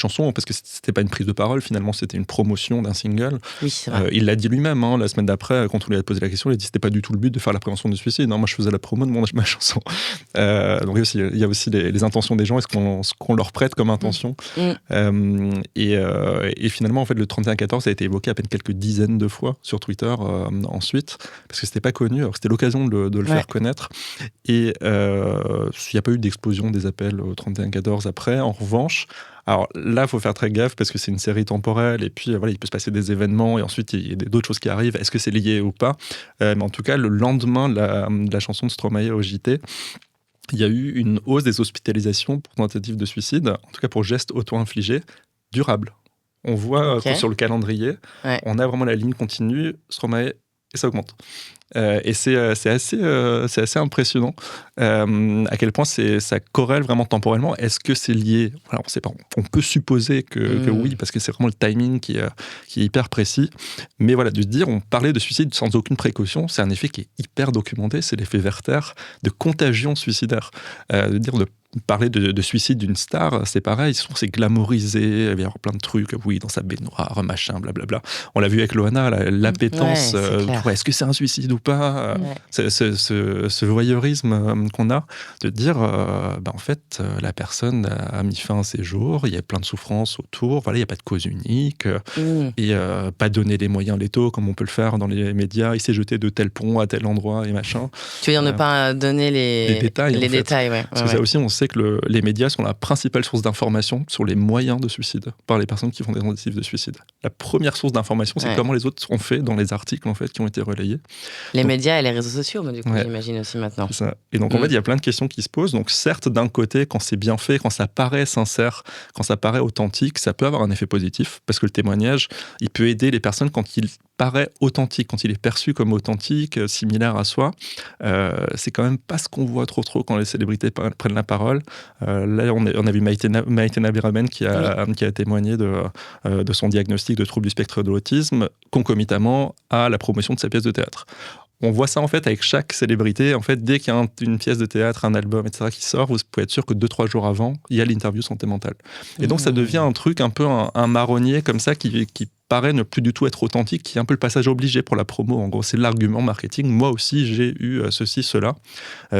chanson, parce que c'était pas une prise de parole, finalement c'était une promotion d'un single. Oui, c'est vrai. Il l'a dit lui-même, la semaine d'après, quand on lui a posé la question, il a dit c'était pas du tout le but de faire la prévention du suicide. Non, moi je faisais la promo de ma chanson. Donc il y a aussi les intentions des gens et ce qu'on leur prête comme intention. Et finalement, en fait, le 31-14 a été évoqué à peine quelques dizaines de fois sur Twitter ensuite, parce que c'était pas connu, alors c'était l'occasion de le faire connaître. Et il n'y a pas eu d'explosion des appels au 31-14 après. En revanche, alors là, il faut faire très gaffe parce que c'est une série temporelle et puis voilà, il peut se passer des événements et ensuite il y a d'autres choses qui arrivent. Est-ce que c'est lié ou pas ? Mais en tout cas, le lendemain de la chanson de Stromae au JT, il y a eu une hausse des hospitalisations pour tentatives de suicide, en tout cas pour gestes auto-infligés, durables. On voit sur le calendrier, on a vraiment la ligne continue, Stromae, et ça augmente. Et c'est assez impressionnant à quel point ça corrèle vraiment temporellement. Est-ce que c'est lié ? Alors, on sait pas. On peut supposer que oui, parce que c'est vraiment le timing qui est hyper précis. Mais voilà, de se dire, on parlait de suicide sans aucune précaution, c'est un effet qui est hyper documenté. C'est l'effet Werther de contagion suicidaire. De dire de parler de suicide d'une star, c'est pareil, c'est glamorisé, il va y avoir plein de trucs, oui, dans sa baignoire, machin, blablabla. On l'a vu avec Loana, l'appétence, est-ce que c'est un suicide ou pas ? Ce voyeurisme qu'on a, de dire, en fait, la personne a mis fin à ses jours, il y a plein de souffrances autour, voilà, il n'y a pas de cause unique, et pas donner les moyens létaux comme on peut le faire dans les médias, il s'est jeté de tel pont à tel endroit et machin. Tu veux dire ne pas donner les détails, Parce que ça aussi, on sait que les médias sont la principale source d'information sur les moyens de suicide par les personnes qui font des tentatives de suicide. La première source d'information, c'est comment les autres ont fait dans les articles en fait, qui ont été relayés. Les médias et les réseaux sociaux, du coup, Ouais. j'imagine aussi maintenant. C'est ça. Et donc, en fait, il y a plein de questions qui se posent. Donc, certes, d'un côté, quand c'est bien fait, quand ça paraît sincère, quand ça paraît authentique, ça peut avoir un effet positif, parce que le témoignage, il peut aider les personnes quand il paraît authentique, quand il est perçu comme authentique, similaire à soi. C'est quand même pas ce qu'on voit trop quand les célébrités prennent la parole. Là, on a vu Maïtena Biraben qui a témoigné de son diagnostic de trouble du spectre de l'autisme, concomitamment à la promotion de sa pièce de théâtre. On voit ça en fait avec chaque célébrité. En fait, dès qu'il y a une pièce de théâtre, un album, etc. qui sort, vous pouvez être sûr que 2-3 jours avant, il y a l'interview santé mentale. Et donc ça devient un truc un peu un marronnier comme ça qui paraît ne plus du tout être authentique, qui est un peu le passage obligé pour la promo. En gros, c'est l'argument marketing. Moi aussi, j'ai eu ceci, cela.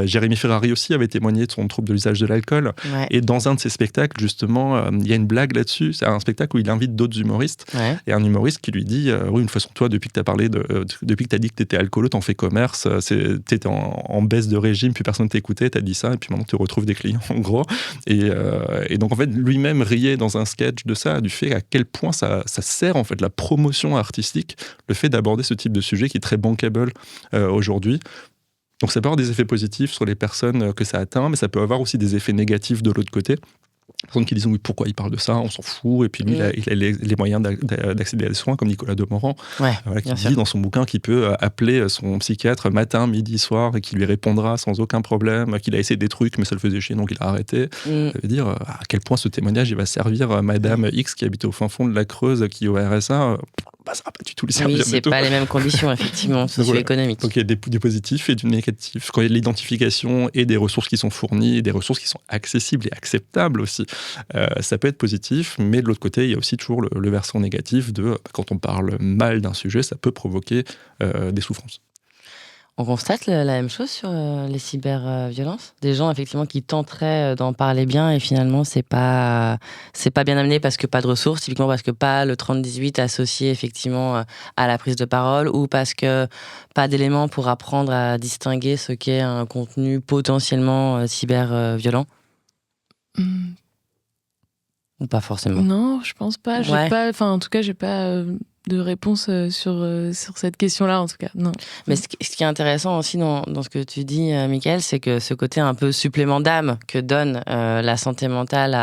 Jérémy Ferrari aussi avait témoigné de son trouble de l'usage de l'alcool. Ouais. Et dans un de ses spectacles, justement, il y a une blague là-dessus. C'est un spectacle où il invite d'autres humoristes. Ouais. Et un humoriste qui lui dit oui, une façon, toi, depuis que tu as dit que tu étais alcoolo, t'en fais commerce, tu étais en baisse de régime, puis personne t'écoutait, t'as dit ça, et puis maintenant tu retrouves des clients, en gros. Et donc, en fait, lui-même riait dans un sketch de ça, du fait à quel point ça sert, en fait, la promotion artistique, le fait d'aborder ce type de sujet qui est très bankable aujourd'hui. Donc, ça peut avoir des effets positifs sur les personnes que ça atteint, mais ça peut avoir aussi des effets négatifs de l'autre côté. Personnes qui disent oui, pourquoi il parle de ça, on s'en fout, et puis lui, il a les moyens d'accéder à des soins, comme Nicolas Demorand, qui dit dans son bouquin qu'il peut appeler son psychiatre matin, midi, soir, et qu'il lui répondra sans aucun problème, qu'il a essayé des trucs, mais ça le faisait chier, donc il a arrêté. Ça veut dire à quel point ce témoignage il va servir Madame X qui habite au fin fond de la Creuse, qui est au RSA. Ça va pas du tout lui servir. Oui, c'est pas les mêmes conditions, effectivement, socio-économiques. Donc il y a du positif et du négatif. Quand il y a de l'identification et des ressources qui sont fournies, et des ressources qui sont accessibles et acceptables aussi, ça peut être positif, mais de l'autre côté, il y a aussi toujours le versant négatif de quand on parle mal d'un sujet, ça peut provoquer des souffrances. On constate la même chose sur les cyberviolences. Des gens effectivement qui tenteraient d'en parler bien et finalement c'est pas bien amené parce que pas de ressources, typiquement parce que pas le 30-18 associé effectivement à la prise de parole ou parce que pas d'éléments pour apprendre à distinguer ce qu'est un contenu potentiellement cyberviolent. Ou pas forcément. Non, je pense pas. En tout cas, j'ai pas de réponse sur cette question-là, en tout cas. Non. Mais ce qui est intéressant aussi dans ce que tu dis, Mickaël, c'est que ce côté un peu supplément d'âme que donne la santé mentale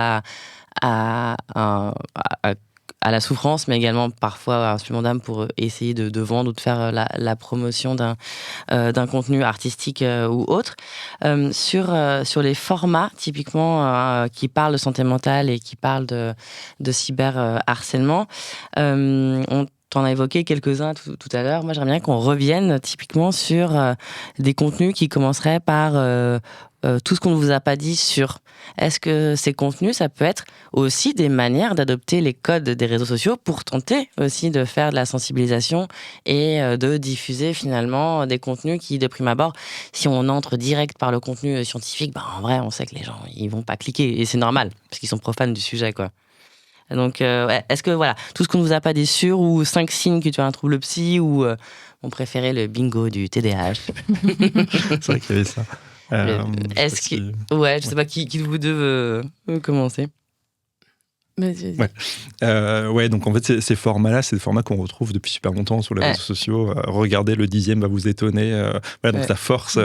à la souffrance, mais également parfois un supplément d'âme pour essayer de vendre ou de faire la promotion d'un contenu artistique ou autre. Sur les formats, typiquement, qui parlent de santé mentale et qui parlent de cyberharcèlement, on t'en a évoqué quelques-uns tout à l'heure. Moi, j'aimerais bien qu'on revienne typiquement sur des contenus qui commenceraient par tout ce qu'on ne vous a pas dit sur. Est-ce que ces contenus, ça peut être aussi des manières d'adopter les codes des réseaux sociaux pour tenter aussi de faire de la sensibilisation et de diffuser finalement des contenus qui, de prime abord, si on entre direct par le contenu scientifique, en vrai, on sait que les gens, ils vont pas cliquer. Et c'est normal, parce qu'ils sont profanes du sujet, quoi. Donc, est-ce que, voilà, tout ce qu'on ne vous a pas dit sur, ou 5 signes que tu as un trouble psy, ou mon préféré, le bingo du TDAH. C'est vrai qu'il y avait ça. Je sais pas qui de vous deux veut commencer. Donc en fait ces formats-là, c'est des formats qu'on retrouve depuis super longtemps sur les réseaux sociaux. Regardez, le 10e va vous étonner. Donc ça force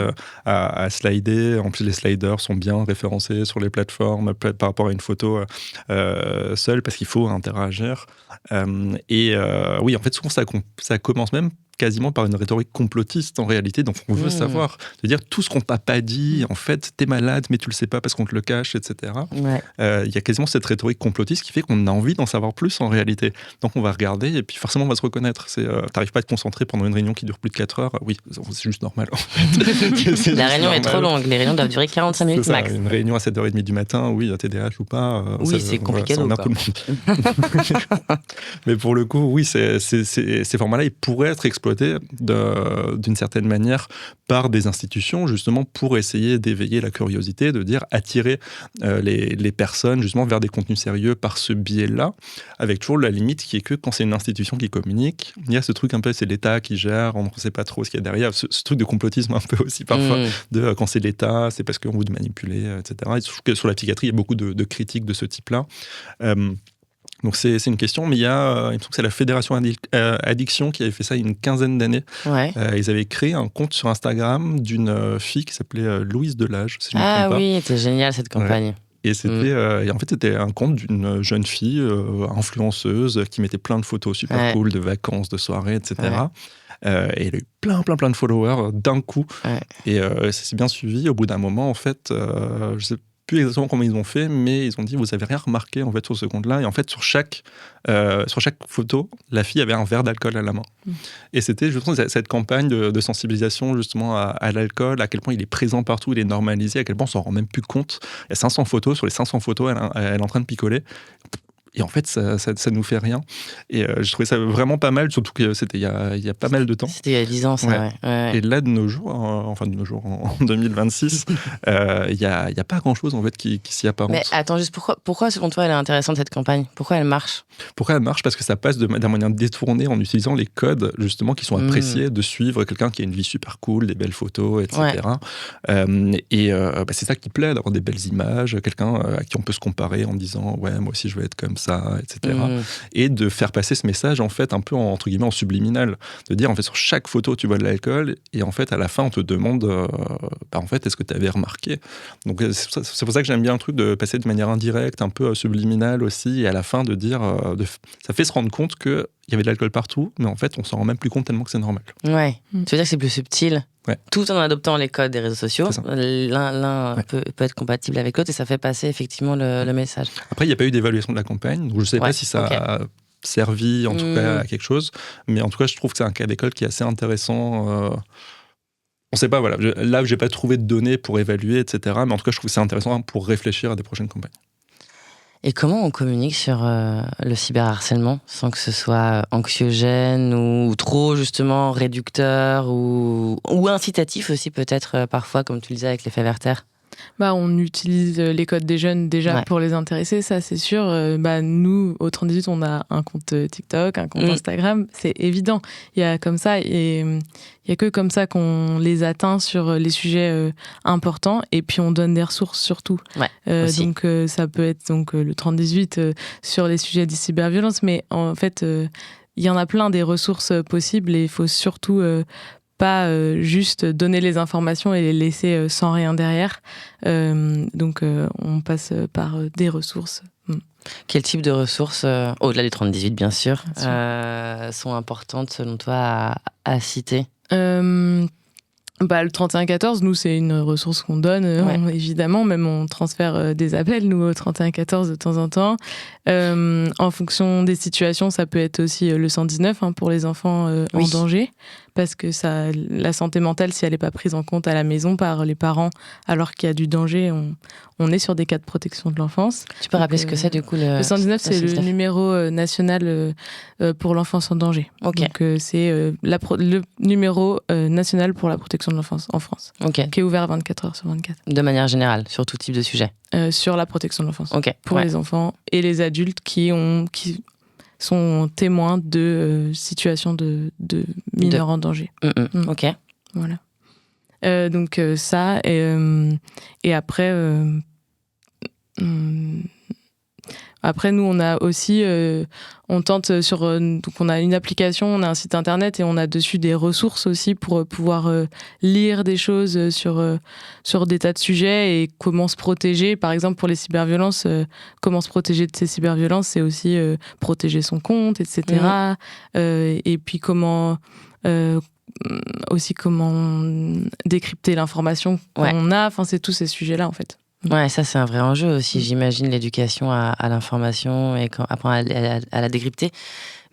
à slider. En plus, les sliders sont bien référencés sur les plateformes par rapport à une photo seule, parce qu'il faut interagir. Oui, en fait, souvent ça commence même quasiment par une rhétorique complotiste en réalité, donc on veut savoir, de dire tout ce qu'on t'a pas dit, en fait t'es malade mais tu le sais pas parce qu'on te le cache, etc. Il y a quasiment cette rhétorique complotiste qui fait qu'on a envie d'en savoir plus en réalité, donc on va regarder et puis forcément on va se reconnaître. T'arrives pas à te concentrer pendant une réunion qui dure plus de 4 heures, oui, c'est juste normal en fait. La réunion est trop longue, les réunions doivent durer 45 minutes max. Une réunion à 7h30 du matin, oui, TDAH ou pas, oui, c'est compliqué, ça emmerde tout le monde. Mais pour le coup, oui, ces formats-là, ils pourraient être exploités d'une certaine manière par des institutions, justement pour essayer d'éveiller la curiosité, de dire attirer les personnes justement vers des contenus sérieux par ce biais-là, avec toujours la limite qui est que quand c'est une institution qui communique, il y a ce truc un peu, c'est l'État qui gère, on ne sait pas trop ce qu'il y a derrière, ce truc de complotisme un peu aussi parfois, de quand c'est l'État, c'est parce qu'on veut manipuler, etc. Et je trouve que sur la psychiatrie, il y a beaucoup de critiques de ce type-là. Donc c'est une question, mais il me semble que c'est la Fédération Addiction qui avait fait ça il y a une quinzaine d'années. Ouais. Ils avaient créé un compte sur Instagram d'une fille qui s'appelait Louise Delage, si je ne me trompe pas. Ah oui, c'était génial cette campagne. Ouais. Et et en fait, c'était un compte d'une jeune fille influenceuse qui mettait plein de photos super cool de vacances, de soirées, etc. Et elle a eu plein de followers d'un coup. Et ça s'est bien suivi. Au bout d'un moment, en fait, je sais plus exactement comment ils ont fait, mais ils ont dit, vous avez rien remarqué en fait sur ce compte-là. Et en fait, sur chaque photo, la fille avait un verre d'alcool à la main. Et c'était, je trouve, cette campagne de sensibilisation justement à l'alcool, à quel point il est présent partout, il est normalisé, à quel point on s'en rend même plus compte. Il y a 500 photos, sur les 500 photos, elle est en train de picoler. Et en fait, ça nous fait rien. Et je trouvais ça vraiment pas mal, surtout que c'était il y a pas mal de temps. C'était il y a 10 ans, ça, ouais. Et là, de nos jours, en 2026, il y a pas grand-chose en fait qui s'y apparente. Mais attends, juste pourquoi selon toi elle est intéressante cette campagne ? Pourquoi elle marche ? Pourquoi elle marche ? Parce que ça passe d'un moyen détourné en utilisant les codes justement qui sont appréciés de suivre quelqu'un qui a une vie super cool, des belles photos, etc. C'est ça qui plaît, d'avoir des belles images, quelqu'un à qui on peut se comparer en disant ouais, moi aussi je veux être comme ça, etc. Et de faire passer ce message en fait un peu entre guillemets en subliminal, de dire en fait sur chaque photo tu vois de l'alcool et en fait à la fin on te demande en fait est-ce que tu avais remarqué. Donc c'est pour ça que j'aime bien le truc de passer de manière indirecte, un peu subliminale aussi, et à la fin de dire ça fait se rendre compte qu'il y avait de l'alcool partout, mais en fait on s'en rend même plus compte tellement que c'est normal. Ouais. Tu veux dire que c'est plus subtil, tout en adoptant les codes des réseaux sociaux. L'un peut être compatible avec l'autre et ça fait passer effectivement le message. Après il n'y a pas eu d'évaluation de la campagne, donc je ne sais pas si ça a servi en tout cas à quelque chose, mais en tout cas je trouve que c'est un cas d'école qui est assez intéressant. On ne sait pas, voilà. Là, je n'ai pas trouvé de données pour évaluer, etc. Mais en tout cas, je trouve que c'est intéressant pour réfléchir à des prochaines campagnes. Et comment on communique sur le cyberharcèlement sans que ce soit anxiogène ou trop justement réducteur ou incitatif aussi peut-être parfois, comme tu le disais avec l'effet Werther ? On utilise les codes des jeunes déjà pour les intéresser, ça c'est sûr. Nous, au 3018, on a un compte TikTok, un compte Instagram, c'est évident. Il y a comme ça, et il n'y a que comme ça qu'on les atteint sur les sujets importants, et puis on donne des ressources surtout. Donc ça peut être le 3018 sur les sujets de cyberviolence, mais en fait, il y en a plein des ressources possibles, et il faut surtout pas juste donner les informations et les laisser sans rien derrière. Donc on passe par des ressources. Quel type de ressources, au-delà du 3018 bien sûr, sont importantes selon toi à citer ? Le 3114, nous, c'est une ressource qu'on donne, évidemment. Même on transfère des appels, nous, au 3114 de temps en temps. En fonction des situations, ça peut être aussi le 119 pour les enfants en danger. Parce que la santé mentale, si elle n'est pas prise en compte à la maison par les parents, alors qu'il y a du danger, on est sur des cas de protection de l'enfance. Tu peux rappeler ce que c'est du coup le 119, c'est le numéro national pour l'enfance en danger. Donc c'est le numéro national pour la protection de l'enfance en France, qui est ouvert 24 heures sur 24. De manière générale, sur tout type de sujet. Sur la protection de l'enfance. Pour les enfants et les adultes qui sont témoins de situations de mineurs en danger. Ok. Voilà. Donc ça, et après... Après, nous, on a aussi, on tente donc on a une application, on a un site internet et on a dessus des ressources aussi pour pouvoir lire des choses sur des tas de sujets et comment se protéger. Par exemple, pour les cyberviolences, comment se protéger de ces cyberviolences, c'est aussi protéger son compte, etc. Et puis comment décrypter l'information qu'on a. Enfin, c'est tous ces sujets-là, en fait. Ouais, ça c'est un vrai enjeu aussi, j'imagine, l'éducation à l'information et apprendre à la décrypter.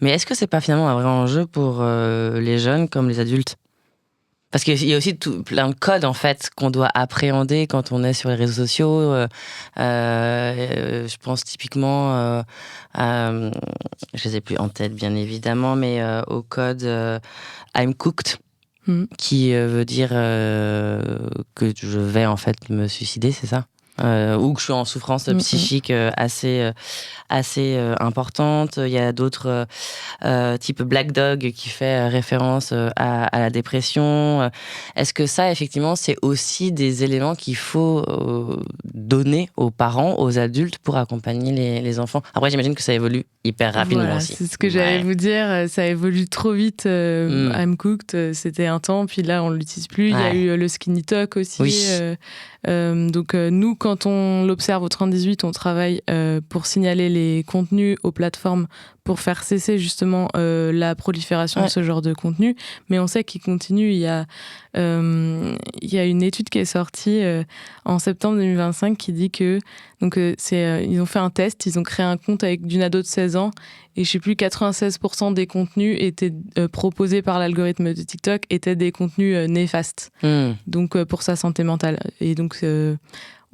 Mais est-ce que c'est pas finalement un vrai enjeu pour les jeunes comme les adultes ? Parce qu'il y a aussi plein de codes en fait qu'on doit appréhender quand on est sur les réseaux sociaux. Je pense typiquement je les ai plus en tête bien évidemment, mais au code I'm cooked. Qui veut dire que je vais en fait me suicider, c'est ça ? ou que je suis en souffrance psychique assez importante. Il y a d'autres type Black Dog qui fait référence à la dépression. Est-ce que ça, effectivement, c'est aussi des éléments qu'il faut donner aux parents, aux adultes pour accompagner les enfants? Après, j'imagine que ça évolue hyper rapidement aussi. C'est ce que j'allais vous dire. Ça évolue trop vite. I'm Cooked, c'était un temps, puis là, on ne l'utilise plus. Il y a eu le Skinny Talk aussi. Oui. Donc, nous, quand on l'observe au 30-18, on travaille pour signaler les contenus aux plateformes pour faire cesser justement la prolifération de ce genre de contenu. Mais on sait qu'il continue. Il y a une étude qui est sortie en septembre 2025 qui dit que ils ont fait un test, ils ont créé un compte avec d'une ado de 16 ans et je sais plus, 96% des contenus étaient proposés par l'algorithme de TikTok étaient des contenus néfastes. Donc pour sa santé mentale. Et donc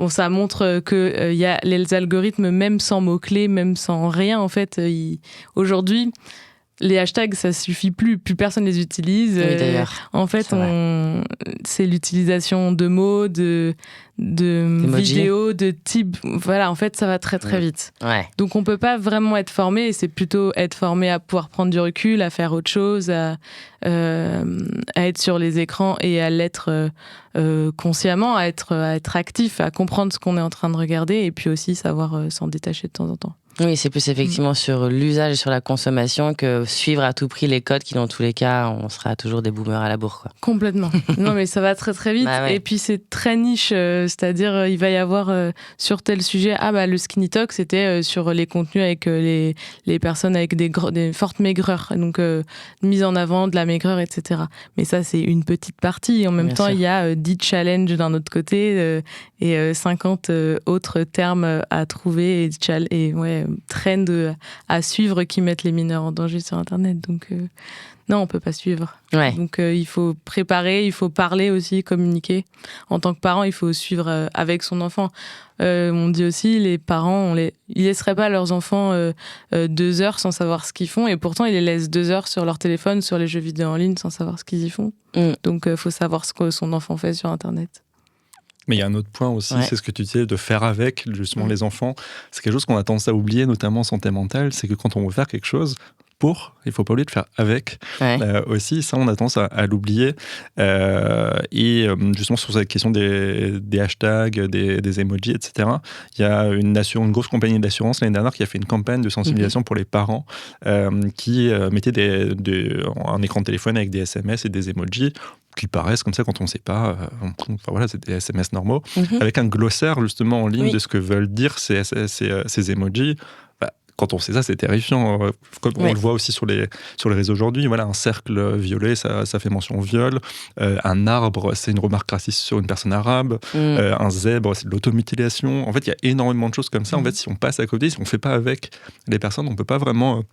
ça montre que y a les algorithmes, même sans mots-clés, même sans rien, en fait, aujourd'hui, les hashtags, ça suffit plus personne les utilise. Oui, d'ailleurs. En fait, c'est l'utilisation de mots, de vidéos, de types. Voilà, en fait, ça va très très vite. Ouais. Donc, on peut pas vraiment être formé, et c'est plutôt être formé à pouvoir prendre du recul, à faire autre chose, à être sur les écrans et à l'être consciemment, à être actif, à comprendre ce qu'on est en train de regarder, et puis aussi savoir s'en détacher de temps en temps. Oui, c'est plus effectivement sur l'usage et sur la consommation que suivre à tout prix les codes qui, dans tous les cas, on sera toujours des boomers à la bourre, quoi. Complètement. Non, mais ça va très très vite. Et puis c'est très niche, c'est-à-dire il va y avoir sur tel sujet, le Skinny Talk, c'était sur les contenus avec les personnes avec des fortes maigreurs, donc mise en avant de la maigreur, etc. Mais ça, c'est une petite partie. En même temps, il y a 10 challenges d'un autre côté et 50 autres termes à trouver et trends à suivre qui mettent les mineurs en danger sur Internet. Donc, non, on peut pas suivre. Ouais. Donc, il faut préparer, il faut parler aussi, communiquer. En tant que parent, il faut suivre avec son enfant. On dit aussi, les parents, ils laisseraient pas leurs enfants 2 heures sans savoir ce qu'ils font, et pourtant, ils les laissent 2 heures sur leur téléphone, sur les jeux vidéo en ligne, sans savoir ce qu'ils y font. Donc, il faut savoir ce que son enfant fait sur Internet. Mais il y a un autre point aussi, c'est ce que tu disais, de faire avec justement les enfants. C'est quelque chose qu'on a tendance à oublier, notamment en santé mentale, c'est que quand on veut faire quelque chose, il faut pas oublier de faire avec aussi. Ça, on a tendance à l'oublier. Et justement, sur cette question des hashtags, des emojis, etc., il y a une grosse compagnie d'assurance l'année dernière qui a fait une campagne de sensibilisation pour les parents qui mettait un écran de téléphone avec des SMS et des emojis qui paraissent comme ça quand on ne sait pas. C'est des SMS normaux, avec un glossaire justement en ligne de ce que veulent dire ces emojis. Quand on sait ça, c'est terrifiant. Comme on le voit aussi sur les réseaux aujourd'hui. Voilà, un cercle violet, ça fait mention au viol. Un arbre, c'est une remarque raciste sur une personne arabe. Un zèbre, c'est de l'automutilation. En fait, il y a énormément de choses comme ça. En fait, si on passe à côté, si on ne fait pas avec les personnes, on ne peut pas vraiment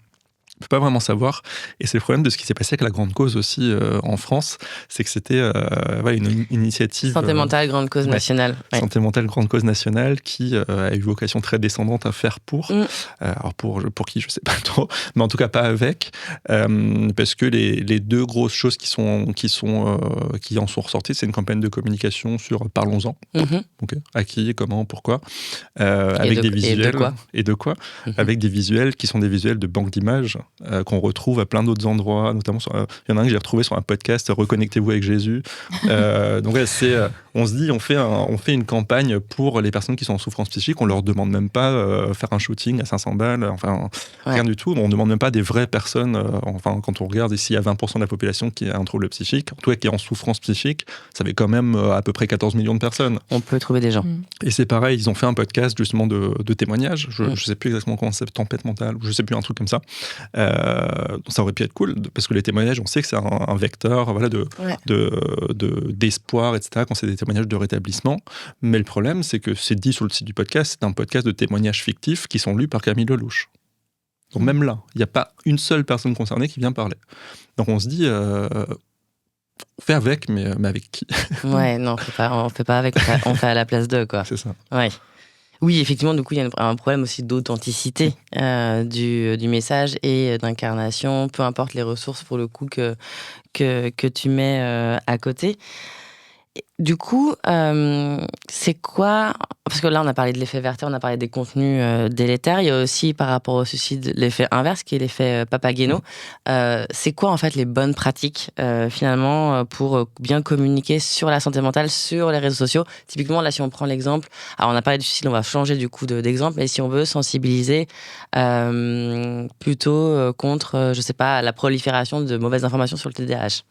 savoir. Et c'est le problème de ce qui s'est passé avec la Grande Cause aussi en France, c'est que c'était une initiative... Santé mentale, Grande Cause nationale. Santé mentale, Grande Cause nationale, qui a eu vocation très descendante à faire pour. Alors pour qui, je ne sais pas trop, mais en tout cas pas avec, parce que les deux grosses choses qui en sont ressorties, c'est une campagne de communication sur parlons-en. Okay. À qui, comment, pourquoi, avec des visuels. Et de quoi avec des visuels qui sont des visuels de banque d'images qu'on retrouve à plein d'autres endroits, notamment il y en a un que j'ai retrouvé sur un podcast, Reconnectez-vous avec Jésus. Donc on se dit, on fait une campagne pour les personnes qui sont en souffrance psychique, on leur demande même pas faire un shooting à 500 balles, rien du tout, on ne demande même pas des vraies personnes, quand on regarde ici, il y a 20% de la population qui a un trouble psychique, en tout cas qui est en souffrance psychique, ça fait quand même à peu près 14 millions de personnes. On peut trouver des gens. Et c'est pareil, ils ont fait un podcast justement de témoignages, je ne sais plus exactement comment c'est, tempête mentale, je ne sais plus, un truc comme ça. Ça aurait pu être cool, parce que les témoignages, on sait que c'est un vecteur d'espoir, etc., quand c'est des témoignages de rétablissement. Mais le problème, c'est que c'est dit sur le site du podcast, c'est un podcast de témoignages fictifs qui sont lus par Camille Lelouch. Donc même là, il n'y a pas une seule personne concernée qui vient parler. Donc on se dit... on fait avec, mais avec qui? Ouais, non, on fait pas avec, on fait à la place d'eux, quoi. C'est ça. Ouais. Oui, effectivement, du coup, il y a un problème aussi d'authenticité du message et d'incarnation, peu importe les ressources, pour le coup, que tu mets à côté. Du coup, c'est quoi... Parce que là, on a parlé de l'effet Werther, on a parlé des contenus délétères. Il y a aussi, par rapport au suicide, l'effet inverse, qui est l'effet Papageno. C'est quoi, en fait, les bonnes pratiques, finalement, pour bien communiquer sur la santé mentale, sur les réseaux sociaux? Typiquement, là, si on prend l'exemple... Alors, on a parlé du suicide, on va changer, du coup, d'exemple. Mais si on veut sensibiliser plutôt contre, je sais pas, la prolifération de mauvaises informations sur le TDAH.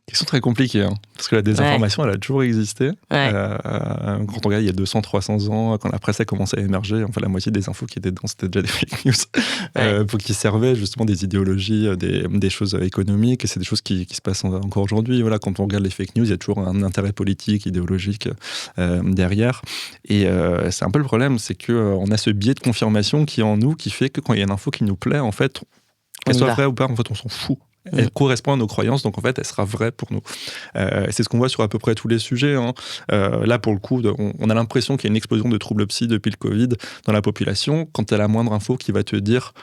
Question très compliquée, hein, parce que la désinformation, elle a toujours existé. Ouais. Quand on regarde il y a 200-300 ans, quand la presse a commencé à émerger, enfin, la moitié des infos qui étaient dedans, c'était déjà des fake news, qui servaient justement des idéologies, des choses économiques, et c'est des choses qui se passent encore aujourd'hui. Voilà, quand on regarde les fake news, il y a toujours un intérêt politique, idéologique derrière. Et c'est un peu le problème, c'est qu'on a ce biais de confirmation qui est en nous, qui fait que quand il y a une info qui nous plaît, en fait, qu'elle soit vraie ou pas, en fait, on s'en fout. Elle correspond à nos croyances, donc en fait, elle sera vraie pour nous. C'est ce qu'on voit sur à peu près tous les sujets. Hein. Là, pour le coup, on a l'impression qu'il y a une explosion de troubles psy depuis le Covid dans la population. Quand tu as la moindre info qui va te dire,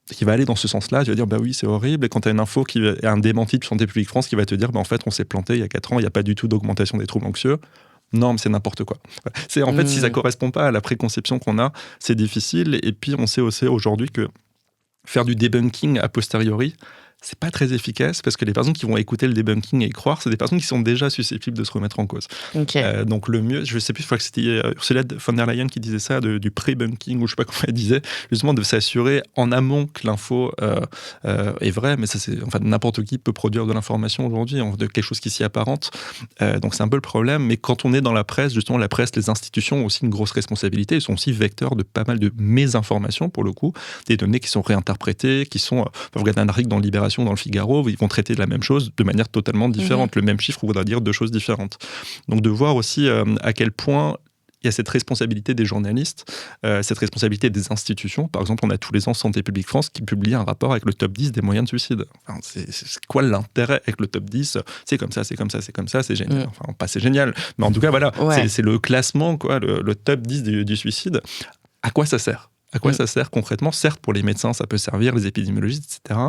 qui va aller dans ce sens-là, tu vas dire, bah oui, c'est horrible. Et quand tu as une info qui est un démenti de Santé publique France qui va te dire, bah en fait, on s'est planté il y a 4 ans, il n'y a pas du tout d'augmentation des troubles anxieux. Non, mais c'est n'importe quoi. C'est, en fait, si ça ne correspond pas à la préconception qu'on a, c'est difficile. Et puis, on sait aussi aujourd'hui que faire du debunking a posteriori, c'est pas très efficace parce que les personnes qui vont écouter le debunking et y croire, c'est des personnes qui sont déjà susceptibles de se remettre en cause. Okay. Donc le mieux, je sais plus, je crois que c'était Ursula von der Leyen qui disait ça, du pré-bunking, ou je sais pas comment elle disait, justement de s'assurer en amont que l'info est vraie, mais ça c'est, enfin n'importe qui peut produire de l'information aujourd'hui, de quelque chose qui s'y apparente. Donc c'est un peu le problème, mais quand on est dans la presse, justement la presse, les institutions ont aussi une grosse responsabilité, ils sont aussi vecteurs de pas mal de mésinformations pour le coup, des données qui sont réinterprétées, qui sont, vous regardez un article dans Libération, dans le Figaro, ils vont traiter de la même chose de manière totalement différente. Le même chiffre voudra dire deux choses différentes. Donc de voir aussi à quel point il y a cette responsabilité des journalistes, cette responsabilité des institutions. Par exemple, on a tous les ans Santé publique France qui publie un rapport avec le top 10 des moyens de suicide. Enfin, c'est quoi l'intérêt avec le top 10 ? C'est comme ça, c'est comme ça, c'est comme ça, c'est génial. Enfin, pas c'est génial, mais en tout cas, voilà, c'est le classement, quoi, le top 10 du suicide. À quoi ça sert ? À quoi ça sert concrètement ? Certes, pour les médecins, ça peut servir, les épidémiologistes, etc.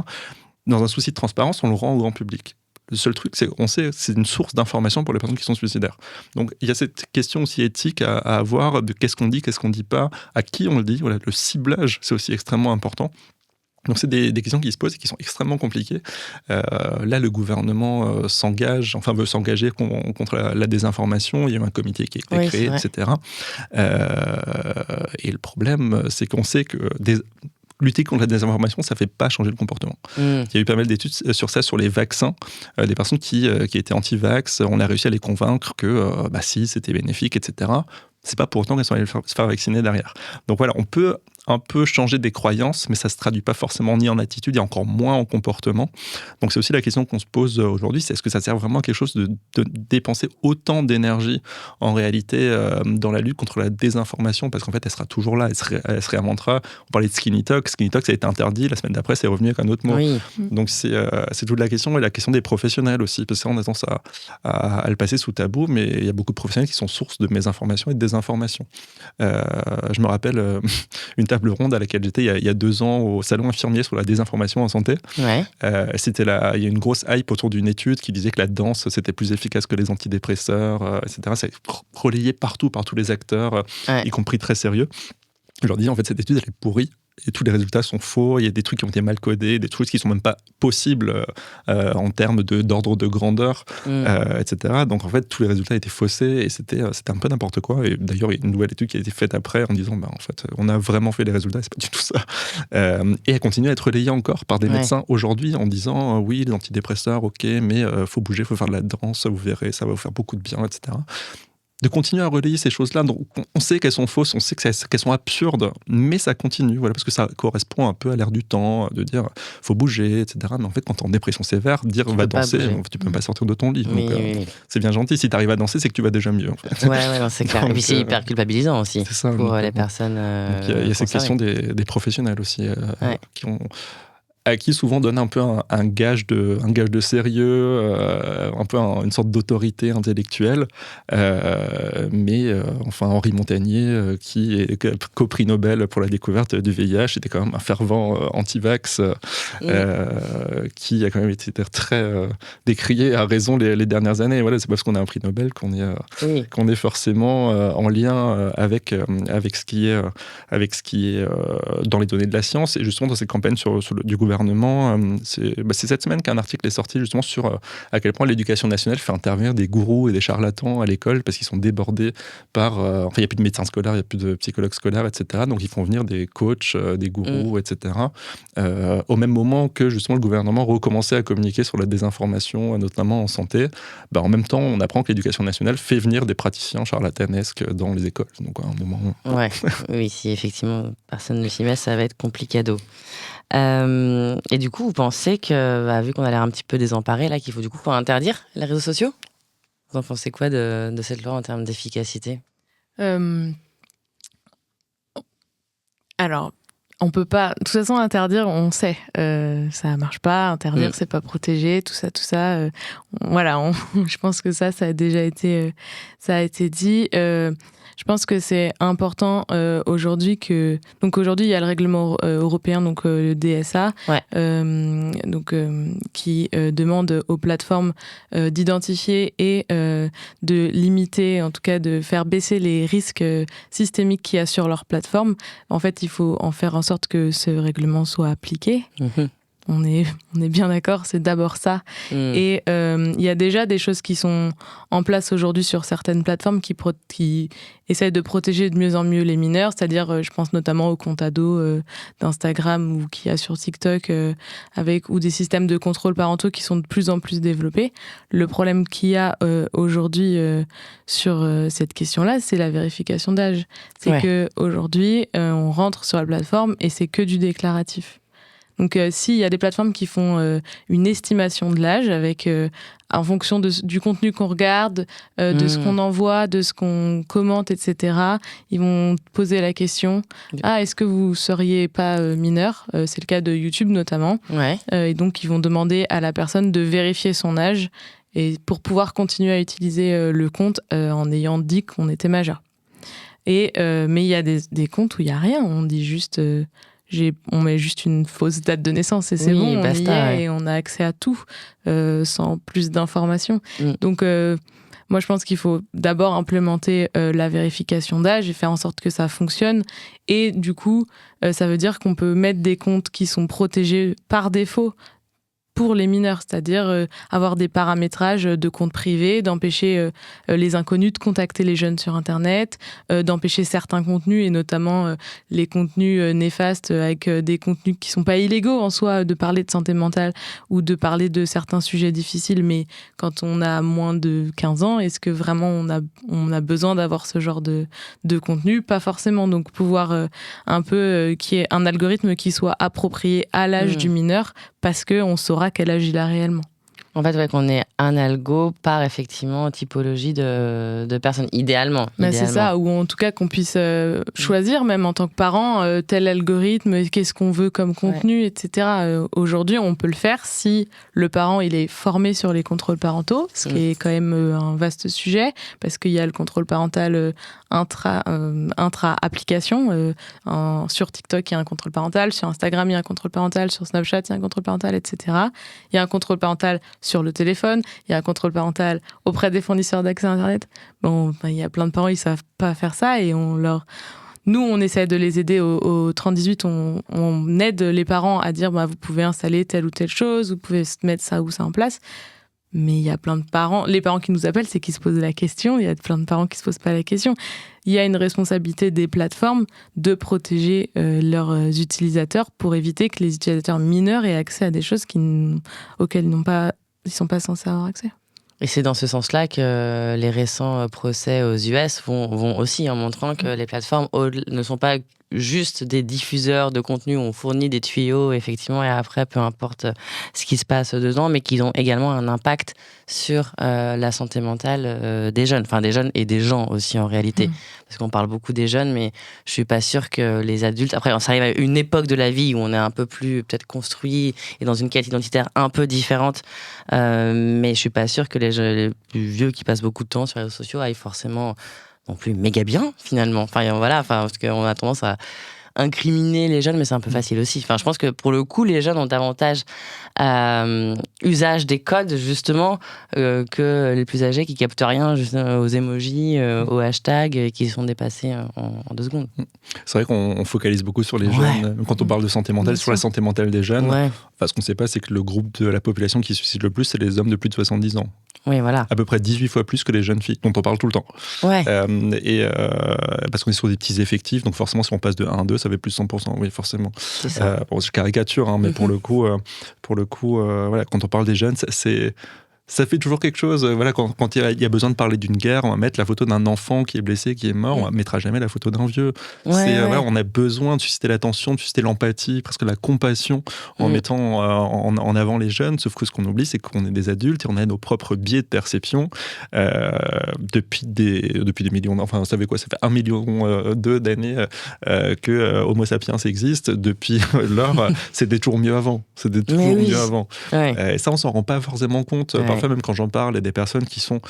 Dans un souci de transparence, on le rend au grand public. Le seul truc, c'est qu'on sait c'est une source d'information pour les personnes qui sont suicidaires. Donc, il y a cette question aussi éthique à avoir de qu'est-ce qu'on dit dit pas, à qui on le dit. Voilà, le ciblage, c'est aussi extrêmement important. Donc, c'est des questions qui se posent et qui sont extrêmement compliquées. Là, le gouvernement veut s'engager contre la désinformation. Il y a eu un comité qui a été créé, etc. Et le problème, c'est qu'on sait que lutter contre la désinformation, ça ne fait pas changer le comportement. Il y a eu pas mal d'études sur ça, sur les vaccins. Des personnes qui étaient anti-vax, on a réussi à les convaincre que si, c'était bénéfique, etc. C'est pas pour autant qu'elles sont allées se faire vacciner derrière. Donc voilà, on peut un peu changer des croyances, mais ça ne se traduit pas forcément ni en attitude et encore moins en comportement. Donc c'est aussi la question qu'on se pose aujourd'hui, c'est est-ce que ça sert vraiment à quelque chose de dépenser autant d'énergie en réalité dans la lutte contre la désinformation, parce qu'en fait elle sera toujours là, elle se réinventera. On parlait de Skinny Talk, ça a été interdit, la semaine d'après c'est revenu avec un autre mot. Oui. Donc c'est toute la question, et la question des professionnels aussi, parce qu'on a tendance à le passer sous tabou, mais il y a beaucoup de professionnels qui sont source de mésinformation et de désinformation. Je me rappelle une table ronde à laquelle j'étais il y a 2 ans au salon infirmier sur la désinformation en santé. Ouais. Il y a une grosse hype autour d'une étude qui disait que la danse c'était plus efficace que les antidépresseurs, etc. C'est relayé partout par tous les acteurs, y compris très sérieux. Je leur disais en fait cette étude elle est pourrie. Et tous les résultats sont faux, il y a des trucs qui ont été mal codés, des trucs qui ne sont même pas possibles en termes d'ordre de grandeur, etc. Donc en fait, tous les résultats étaient faussés et c'était un peu n'importe quoi. Et d'ailleurs, il y a une nouvelle étude qui a été faite après en disant, en fait, on a vraiment fait les résultats, c'est pas du tout ça. Et elle continue à être relayée encore par des médecins aujourd'hui en disant, oui, les antidépresseurs, ok, mais faut bouger, faut faire de la danse, vous verrez, ça va vous faire beaucoup de bien, etc. De continuer à relayer ces choses-là. Donc, on sait qu'elles sont fausses, on sait qu'elles sont absurdes, mais ça continue, voilà, parce que ça correspond un peu à l'ère du temps, de dire faut bouger, etc. Mais en fait, quand t'es en dépression sévère, dire va danser, tu peux même pas sortir de ton lit. Oui, donc, c'est bien gentil. Si t'arrives à danser, c'est que tu vas déjà mieux. En fait. Non, c'est clair. Donc, et puis c'est hyper culpabilisant aussi pour les personnes. Il y a cette question des professionnels aussi, qui ont. à qui souvent donne un peu un gage de sérieux, un peu une sorte d'autorité intellectuelle. Enfin, Henri Montagnier, qui est co-prix Nobel pour la découverte du VIH, était quand même un fervent anti-vax, qui a quand même été très décrié à raison les dernières années. Voilà, c'est parce qu'on a un prix Nobel qu'on est forcément en lien avec ce qui est dans les données de la science. Et justement, dans cette campagne du gouvernement, c'est cette semaine qu'un article est sorti justement sur à quel point l'éducation nationale fait intervenir des gourous et des charlatans à l'école parce qu'ils sont débordés par... enfin, il n'y a plus de médecins scolaires, il n'y a plus de psychologues scolaires, etc. Donc, ils font venir des coachs, des gourous, etc. Au même moment que justement le gouvernement recommençait à communiquer sur la désinformation, notamment en santé, en même temps, on apprend que l'éducation nationale fait venir des praticiens charlatanesques dans les écoles. Donc, à un moment... Ouais, oui, si effectivement personne ne s'y met, ça va être complicado. Et du coup, vous pensez que, vu qu'on a l'air un petit peu désemparé, là, qu'il faut du coup interdire les réseaux sociaux ? Vous en pensez quoi de cette loi en termes d'efficacité ? Alors, on peut pas... De toute façon, interdire, on sait. Ça marche pas. Interdire, c'est pas protéger. Tout ça. Voilà, je pense que ça a déjà été... ça a été dit. Je pense que c'est important aujourd'hui que... Donc aujourd'hui, il y a le règlement européen, donc le DSA, qui demande aux plateformes d'identifier et de limiter, en tout cas de faire baisser les risques systémiques qu'il y a sur leur plateforme. En fait, il faut en faire en sorte que ce règlement soit appliqué. On est bien d'accord, c'est d'abord ça. Et il y a déjà des choses qui sont en place aujourd'hui sur certaines plateformes qui essayent de protéger de mieux en mieux les mineurs, c'est-à-dire, je pense notamment aux comptes ados d'Instagram ou qu'il y a sur TikTok, ou des systèmes de contrôle parentaux qui sont de plus en plus développés. Le problème qu'il y a aujourd'hui sur cette question-là, c'est la vérification d'âge. C'est qu'aujourd'hui, on rentre sur la plateforme et c'est que du déclaratif. Donc, s'il y a des plateformes qui font une estimation de l'âge avec, en fonction du contenu qu'on regarde, de ce qu'on envoie, de ce qu'on commente, etc., ils vont poser la question « Ah, est-ce que vous seriez pas mineur ?» C'est le cas de YouTube notamment. Et donc, ils vont demander à la personne de vérifier son âge et pour pouvoir continuer à utiliser le compte en ayant dit qu'on était majeur. Mais il y a des comptes où il n'y a rien. On dit juste... on met juste une fausse date de naissance et c'est bon, on y est et on a accès à tout sans plus d'informations. Donc, moi, je pense qu'il faut d'abord implémenter la vérification d'âge et faire en sorte que ça fonctionne. Et du coup, ça veut dire qu'on peut mettre des comptes qui sont protégés par défaut pour les mineurs, c'est-à-dire avoir des paramétrages de comptes privés, d'empêcher les inconnus de contacter les jeunes sur Internet, d'empêcher certains contenus, et notamment les contenus néfastes avec des contenus qui ne sont pas illégaux en soi, de parler de santé mentale ou de parler de certains sujets difficiles, mais quand on a moins de 15 ans, est-ce que vraiment on a besoin d'avoir ce genre de contenu ? Pas forcément, donc pouvoir un peu qu'il y ait un algorithme qui soit approprié à l'âge du mineur, parce qu'on saura quel âge il a réellement. En fait, qu'on ait un algo par effectivement typologie de personnes, idéalement. C'est ça, ou en tout cas qu'on puisse choisir, même en tant que parent, tel algorithme, qu'est-ce qu'on veut comme contenu, etc. Aujourd'hui, on peut le faire si le parent il est formé sur les contrôles parentaux, ce qui est quand même un vaste sujet, parce qu'il y a le contrôle parental intra-application. Sur TikTok, il y a un contrôle parental, sur Instagram, il y a un contrôle parental, sur Snapchat, il y a un contrôle parental, etc. Il y a un contrôle parental sur le téléphone, il y a un contrôle parental auprès des fournisseurs d'accès à Internet. Bon, il y a plein de parents, ils savent pas faire ça et nous, on essaie de les aider au 30-18, on aide les parents à dire vous pouvez installer telle ou telle chose, vous pouvez mettre ça ou ça en place. Mais il y a plein de parents, les parents qui nous appellent, c'est qu'ils se posent la question, il y a plein de parents qui se posent pas la question. Il y a une responsabilité des plateformes de protéger leurs utilisateurs pour éviter que les utilisateurs mineurs aient accès à des choses auxquelles ils sont pas censés avoir accès. Et c'est dans ce sens-là que les récents procès aux US vont aussi, en montrant que les plateformes ne sont pas juste des diffuseurs de contenu, on fournit des tuyaux, effectivement, et après, peu importe ce qui se passe dedans, mais qui ont également un impact sur la santé mentale des jeunes, enfin des jeunes et des gens aussi en réalité. Parce qu'on parle beaucoup des jeunes, mais je suis pas sûre que les adultes... Après, on arrive à une époque de la vie où on est un peu plus peut-être construit et dans une quête identitaire un peu différente, mais je suis pas sûre que les plus vieux qui passent beaucoup de temps sur les réseaux sociaux aillent forcément non plus méga bien finalement. Enfin voilà, parce qu'on a tendance à incriminer les jeunes, mais c'est un peu facile aussi. Enfin, je pense que pour le coup, les jeunes ont davantage usage des codes justement que les plus âgés qui captent rien juste, aux emojis, aux hashtags qui sont dépassés en 2 secondes. C'est vrai qu'on focalise beaucoup sur les jeunes quand on parle de santé mentale, sur la santé mentale des jeunes. Ouais. Enfin, ce qu'on ne sait pas, c'est que le groupe de la population qui se suicide le plus, c'est les hommes de plus de 70 ans. Oui, voilà. À peu près 18 fois plus que les jeunes filles, dont on parle tout le temps. Ouais. Parce qu'on est sur des petits effectifs, donc forcément, si on passe de 1 à 2, ça fait plus 100%. Oui, forcément. C'est ça. Bon, je caricature, hein, mais pour le coup, voilà, quand on parle des jeunes, ça fait toujours quelque chose. Voilà, quand il y a besoin de parler d'une guerre, on va mettre la photo d'un enfant qui est blessé, qui est mort. On ne mettra jamais la photo d'un vieux. Voilà, on a besoin de susciter l'attention, de susciter l'empathie, presque la compassion en mettant en avant les jeunes. Sauf que ce qu'on oublie, c'est qu'on est des adultes et on a nos propres biais de perception depuis des millions. Enfin, vous savez quoi, ça fait 1,2 million d'années que Homo sapiens existe. Depuis lors, c'était toujours mieux avant. C'était toujours mieux avant. Et ça, on s'en rend pas forcément compte. Parfois, même quand j'en parle, il y a des personnes qui sont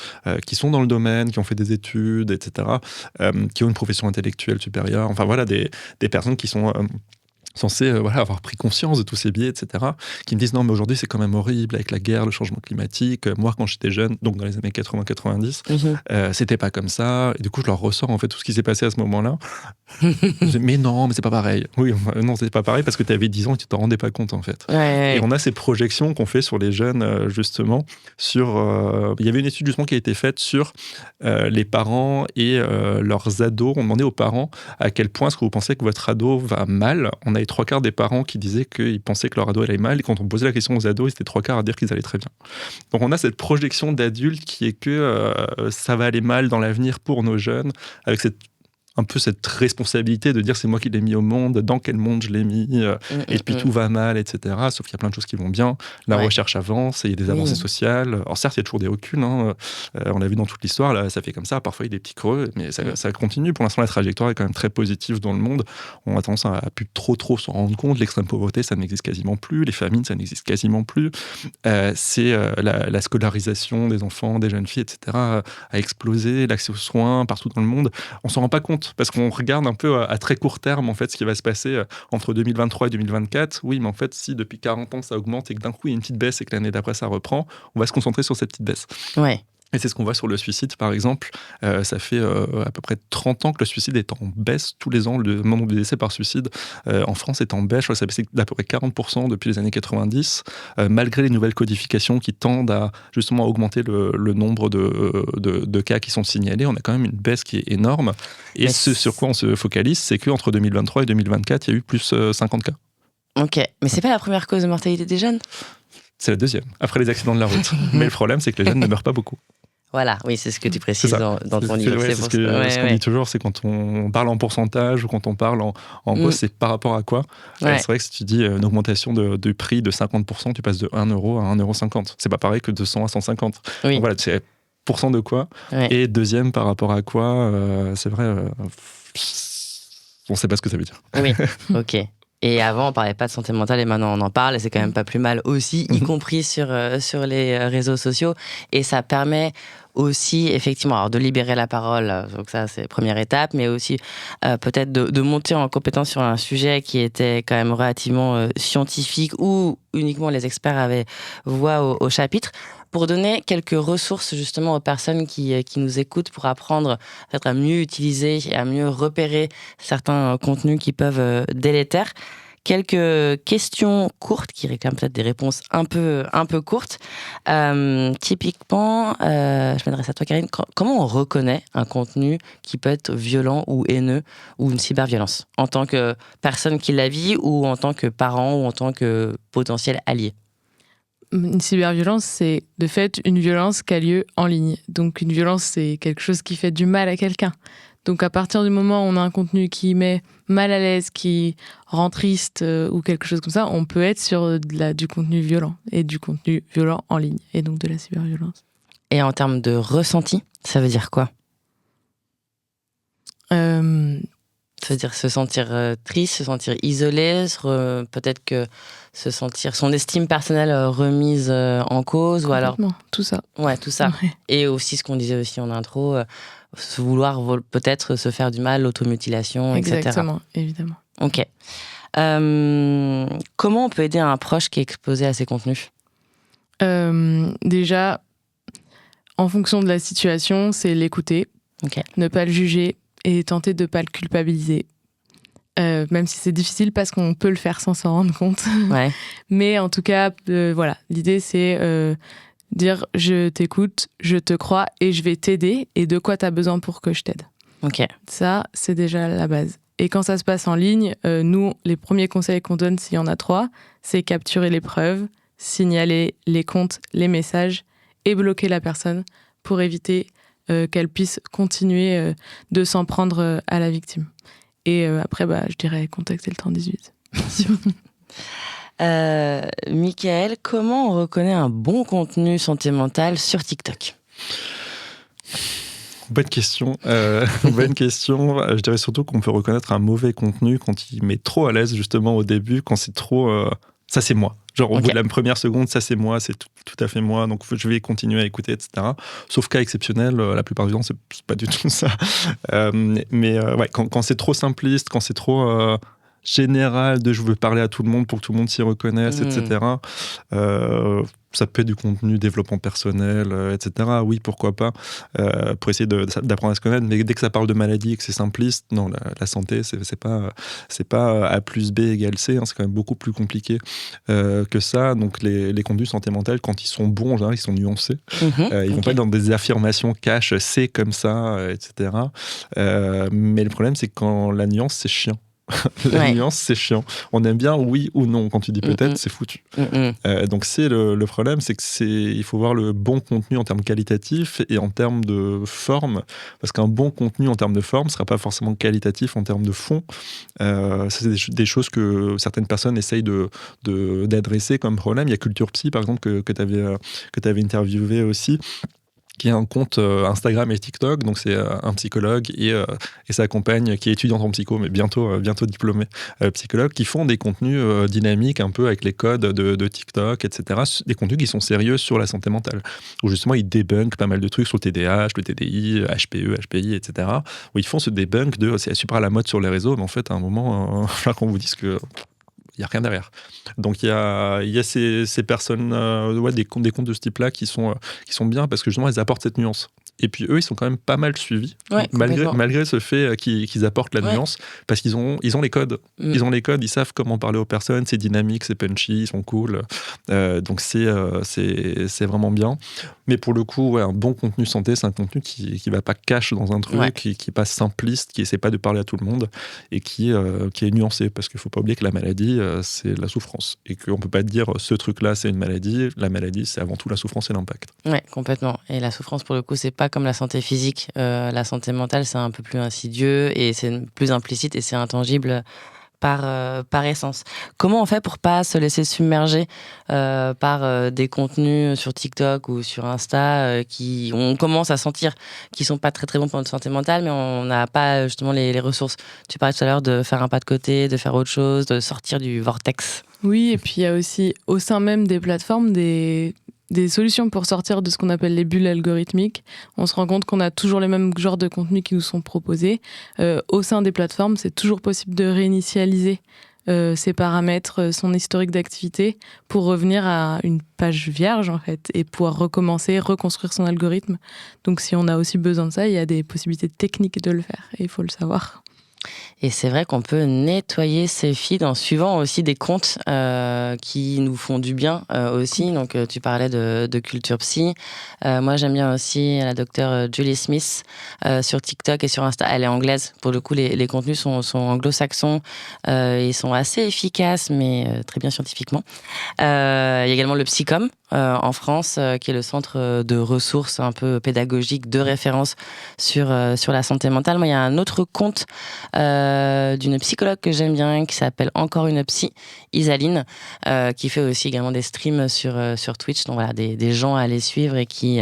dans le domaine, qui ont fait des études, etc., qui ont une profession intellectuelle supérieure. Enfin, voilà, des personnes qui sont censées avoir pris conscience de tous ces biais, etc., qui me disent non, mais aujourd'hui, c'est quand même horrible avec la guerre, le changement climatique. Moi, quand j'étais jeune, donc dans les années 80-90, c'était pas comme ça. Et du coup, je leur ressors en fait tout ce qui s'est passé à ce moment-là. Mais non, mais c'est pas pareil. Oui, non, c'est pas pareil parce que tu avais 10 ans et tu t'en rendais pas compte, en fait. Et on a ces projections qu'on fait sur les jeunes, justement, sur... Il y avait une étude, justement, qui a été faite sur les parents et leurs ados. On demandait aux parents à quel point est-ce que vous pensez que votre ado va mal. On avait 3/4 des parents qui disaient qu'ils pensaient que leur ado allait mal. Et quand on posait la question aux ados, ils étaient 3/4 à dire qu'ils allaient très bien. Donc on a cette projection d'adulte qui est que ça va aller mal dans l'avenir pour nos jeunes, avec un peu cette responsabilité de dire c'est moi qui l'ai mis au monde, dans quel monde je l'ai mis, et puis tout va mal, etc. Sauf qu'il y a plein de choses qui vont bien. La recherche avance, et il y a des avancées sociales. Alors certes, il y a toujours des reculs, hein. On l'a vu dans toute l'histoire, là, ça fait comme ça. Parfois, il y a des petits creux, mais ça continue. Pour l'instant, la trajectoire est quand même très positive dans le monde. On a tendance à plus trop s'en rendre compte. L'extrême pauvreté, ça n'existe quasiment plus. Les famines, ça n'existe quasiment plus. C'est la scolarisation des enfants, des jeunes filles, etc. a explosé. L'accès aux soins partout dans le monde. On s'en rend pas compte parce qu'on regarde un peu à très court terme en fait ce qui va se passer entre 2023 et 2024. Oui, mais en fait, si depuis 40 ans ça augmente et que d'un coup il y a une petite baisse et que l'année d'après ça reprend, on va se concentrer sur cette petite baisse. Ouais. Et c'est ce qu'on voit sur le suicide, par exemple. Ça fait à peu près 30 ans que le suicide est en baisse tous les ans. Le nombre de décès par suicide en France est en baisse. Je crois que ça a baissé d'à peu près 40% depuis les années 90, malgré les nouvelles codifications qui tendent à justement augmenter le nombre de cas qui sont signalés. On a quand même une baisse qui est énorme. Et ce sur quoi on se focalise, c'est qu'entre 2023 et 2024, il y a eu plus 50 cas. Ok, mais c'est pas la première cause de mortalité des jeunes ? C'est la deuxième, après les accidents de la route. Mais le problème, c'est que les jeunes ne meurent pas beaucoup. Voilà, oui, c'est ce que tu précises dans ton livre. Ce qu'on dit toujours, c'est quand on parle en pourcentage ou quand on parle en gros, c'est par rapport à quoi. C'est vrai que si tu dis une augmentation de prix de 50%, tu passes de 1 euro à 1,50 €. C'est pas pareil que de 100 à 150. Donc voilà, c'est % de quoi. Et deuxième, par rapport à quoi, c'est vrai, on sait pas ce que ça veut dire. Oui, ok. Et avant, on parlait pas de santé mentale et maintenant on en parle et c'est quand même pas plus mal aussi, y compris sur les réseaux sociaux. Et ça permet aussi, effectivement, alors de libérer la parole, donc ça c'est la première étape, mais aussi peut-être de monter en compétence sur un sujet qui était quand même relativement scientifique où uniquement les experts avaient voix au chapitre. Pour donner quelques ressources justement aux personnes qui nous écoutent pour apprendre peut-être à mieux utiliser et à mieux repérer certains contenus qui peuvent délétères. Quelques questions courtes qui réclament peut-être des réponses un peu courtes. Typiquement, je m'adresse à toi Karine, comment on reconnaît un contenu qui peut être violent ou haineux ou une cyberviolence en tant que personne qui la vit ou en tant que parent ou en tant que potentiel allié? Une cyberviolence, c'est de fait une violence qui a lieu en ligne. Donc une violence, c'est quelque chose qui fait du mal à quelqu'un. Donc à partir du moment où on a un contenu qui met mal à l'aise, qui rend triste ou quelque chose comme ça, on peut être sur du contenu violent et du contenu violent en ligne et donc de la cyberviolence. Et en termes de ressenti, ça veut dire quoi ? Ça veut dire se sentir triste, se sentir isolé, peut-être que se sentir son estime personnelle remise en cause, ou alors tout ça. Ouais, tout ça. Ouais. Et aussi ce qu'on disait aussi en intro, se vouloir peut-être se faire du mal, l'automutilation, etc. Exactement, évidemment. Ok. Comment on peut aider un proche qui est exposé à ces contenus ? Déjà, en fonction de la situation, c'est l'écouter, ne pas le juger et tenter de ne pas le culpabiliser. Même si c'est difficile parce qu'on peut le faire sans s'en rendre compte. Ouais. Mais en tout cas, voilà, l'idée c'est dire je t'écoute, je te crois et je vais t'aider et de quoi tu as besoin pour que je t'aide. Ok. Ça, c'est déjà la base. Et quand ça se passe en ligne, nous, les premiers conseils qu'on donne, s'il y en a 3, c'est capturer les preuves, signaler les comptes, les messages et bloquer la personne pour éviter qu'elle puisse continuer de s'en prendre à la victime. Et après, je dirais contacter le 3018. Mickaël, comment on reconnaît un bon contenu santé mentale sur TikTok ? Bonne question. Bonne question. Je dirais surtout qu'on peut reconnaître un mauvais contenu quand il met trop à l'aise, justement, au début, quand c'est trop... ça, c'est moi. Genre, au bout de la première seconde, ça, c'est moi, c'est tout à fait moi, donc je vais continuer à écouter, etc. Sauf cas exceptionnel, la plupart du temps, c'est pas du tout ça. Ouais, quand c'est trop simpliste, quand c'est trop... général de je veux parler à tout le monde pour que tout le monde s'y reconnaisse, etc. Ça peut être du contenu développement personnel, etc. Oui, pourquoi pas, pour essayer d'apprendre à se connaître. Mais dès que ça parle de maladie et que c'est simpliste, non, la santé, c'est pas A plus B égale C, hein, c'est quand même beaucoup plus compliqué que ça. Donc les contenus santé mentale, quand ils sont bons, en général, ils sont nuancés. Ils vont pas être dans des affirmations cash, c'est comme ça, etc. Mais le problème, c'est que quand la nuance, c'est chiant. Nuance, c'est chiant. On aime bien oui ou non. Quand tu dis peut-être, c'est foutu. Donc c'est le problème, c'est que il faut voir le bon contenu en termes qualitatifs et en termes de forme, parce qu'un bon contenu en termes de forme ne sera pas forcément qualitatif en termes de fond. C'est des choses que certaines personnes essayent d'adresser comme problème. Il y a Culture Psy, par exemple, que tu avais interviewé aussi, qui a un compte Instagram et TikTok, donc c'est un psychologue et sa compagne qui est étudiante en psycho, mais bientôt diplômée psychologue, qui font des contenus dynamiques un peu avec les codes de TikTok, etc. Des contenus qui sont sérieux sur la santé mentale, où justement ils débunkent pas mal de trucs sur le TDAH, le TDI, HPE, HPI, etc. Où ils font ce debunk de c'est super à la mode sur les réseaux, mais en fait à un moment, il va falloir qu'on vous dise que il n'y a rien derrière. Donc il y a ces personnes, des comptes de ce type-là qui sont bien parce que justement elles apportent cette nuance. Et puis eux, ils sont quand même pas mal suivis, malgré ce fait qu'ils apportent la nuance, parce qu'ils ont les codes. Ils ont les codes, ils savent comment parler aux personnes, c'est dynamique, c'est punchy, ils sont cool. Donc c'est vraiment bien. Mais pour le coup, un bon contenu santé, c'est un contenu qui va pas cash dans un truc, qui est pas simpliste, qui essaie pas de parler à tout le monde et qui est nuancé. Parce qu'il faut pas oublier que la maladie, c'est la souffrance. Et qu'on peut pas dire ce truc-là, c'est une maladie. La maladie, c'est avant tout la souffrance et l'impact. Ouais, complètement. Et la souffrance, pour le coup, c'est pas comme la santé physique. La santé mentale, c'est un peu plus insidieux et c'est plus implicite et c'est intangible par essence. Comment on fait pour pas se laisser submerger par des contenus sur TikTok ou sur Insta qui, on commence à sentir qu'ils sont pas très très bons pour notre santé mentale, mais on n'a pas justement les ressources. Tu parlais tout à l'heure de faire un pas de côté, de faire autre chose, de sortir du vortex. Oui, et puis il y a aussi au sein même des plateformes des solutions pour sortir de ce qu'on appelle les bulles algorithmiques. On se rend compte qu'on a toujours les mêmes genres de contenus qui nous sont proposés. Au sein des plateformes, c'est toujours possible de réinitialiser ses paramètres, son historique d'activité pour revenir à une page vierge en fait et pouvoir recommencer, reconstruire son algorithme. Donc si on a aussi besoin de ça, il y a des possibilités techniques de le faire et il faut le savoir. Et c'est vrai qu'on peut nettoyer ses feeds en suivant aussi des comptes qui nous font du bien aussi. Donc, tu parlais de Culture Psy. Moi, j'aime bien aussi la docteure Julie Smith sur TikTok et sur Insta. Elle est anglaise. Pour le coup, les contenus sont anglo-saxons. Ils sont assez efficaces, mais très bien scientifiquement. Il y a également le Psychom en France, qui est le centre de ressources un peu pédagogiques de référence sur la santé mentale. Moi, il y a un autre compte d'une psychologue que j'aime bien qui s'appelle Encore une psy, Isaline, qui fait aussi également des streams sur Twitch. Donc voilà, des gens à aller suivre et qui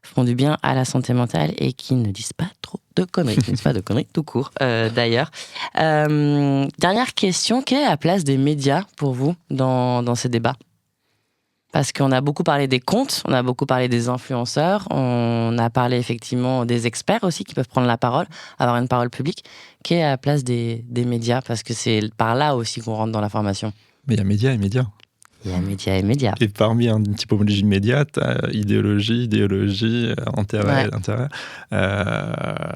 font du bien à la santé mentale et qui ne disent pas trop de conneries, qui ne disent pas de conneries tout court d'ailleurs. Dernière question, quelle est la place des médias pour vous dans ces débats ? Parce qu'on a beaucoup parlé des comptes, on a beaucoup parlé des influenceurs, on a parlé effectivement des experts aussi qui peuvent prendre la parole, avoir une parole publique. Quelle est la place des médias ? Parce que c'est par là aussi qu'on rentre dans l'information. Mais il y a médias et médias. Il y a médias et médias. Et parmi une typologie de médias, tu as idéologie, intérêt. La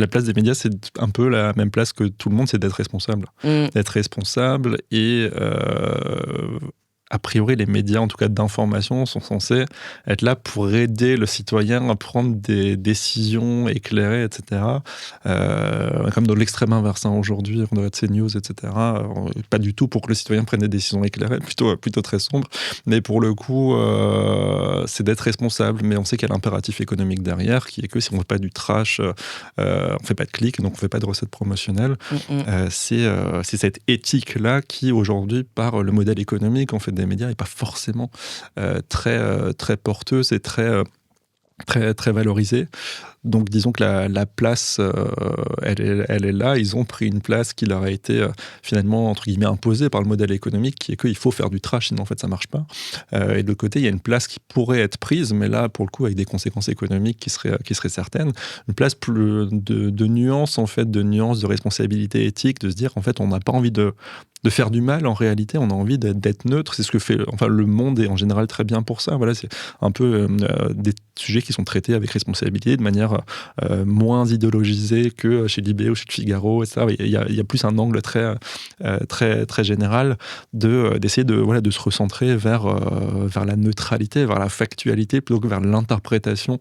place des médias, c'est un peu la même place que tout le monde, c'est d'être responsable. D'être responsable et... a priori, les médias, en tout cas d'information, sont censés être là pour aider le citoyen à prendre des décisions éclairées, etc. Comme dans l'extrême inverse, aujourd'hui, on devrait être CNews, etc. Pas du tout pour que le citoyen prenne des décisions éclairées, plutôt très sombre. Mais pour le coup, c'est d'être responsable. Mais on sait qu'il y a l'impératif économique derrière, qui est que si on ne fait pas du trash, on ne fait pas de clics, donc on ne fait pas de recettes promotionnelles. C'est cette éthique-là qui, aujourd'hui, par le modèle économique, en fait, des médias n'est pas forcément très porteuse et très valorisée. Donc disons que la place, elle est là. Ils ont pris une place qui leur a été finalement, entre guillemets, imposée par le modèle économique, qui est qu'il faut faire du trash, sinon en fait ça marche pas. Et de l'autre côté, il y a une place qui pourrait être prise, mais là, pour le coup, avec des conséquences économiques qui seraient certaines. Une place plus de nuances, en fait, de nuances, de responsabilité éthique, de se dire, en fait, on n'a pas envie de faire du mal, en réalité, on a envie d'être neutre. C'est ce que fait... Enfin, le monde est en général très bien pour ça. Voilà, c'est un peu des sujets qui sont traités avec responsabilité, de manière moins idéologisée que chez Libé ou chez Figaro, etc. Il y a plus un angle très général d'essayer de se recentrer vers la neutralité, vers la factualité, plutôt que vers l'interprétation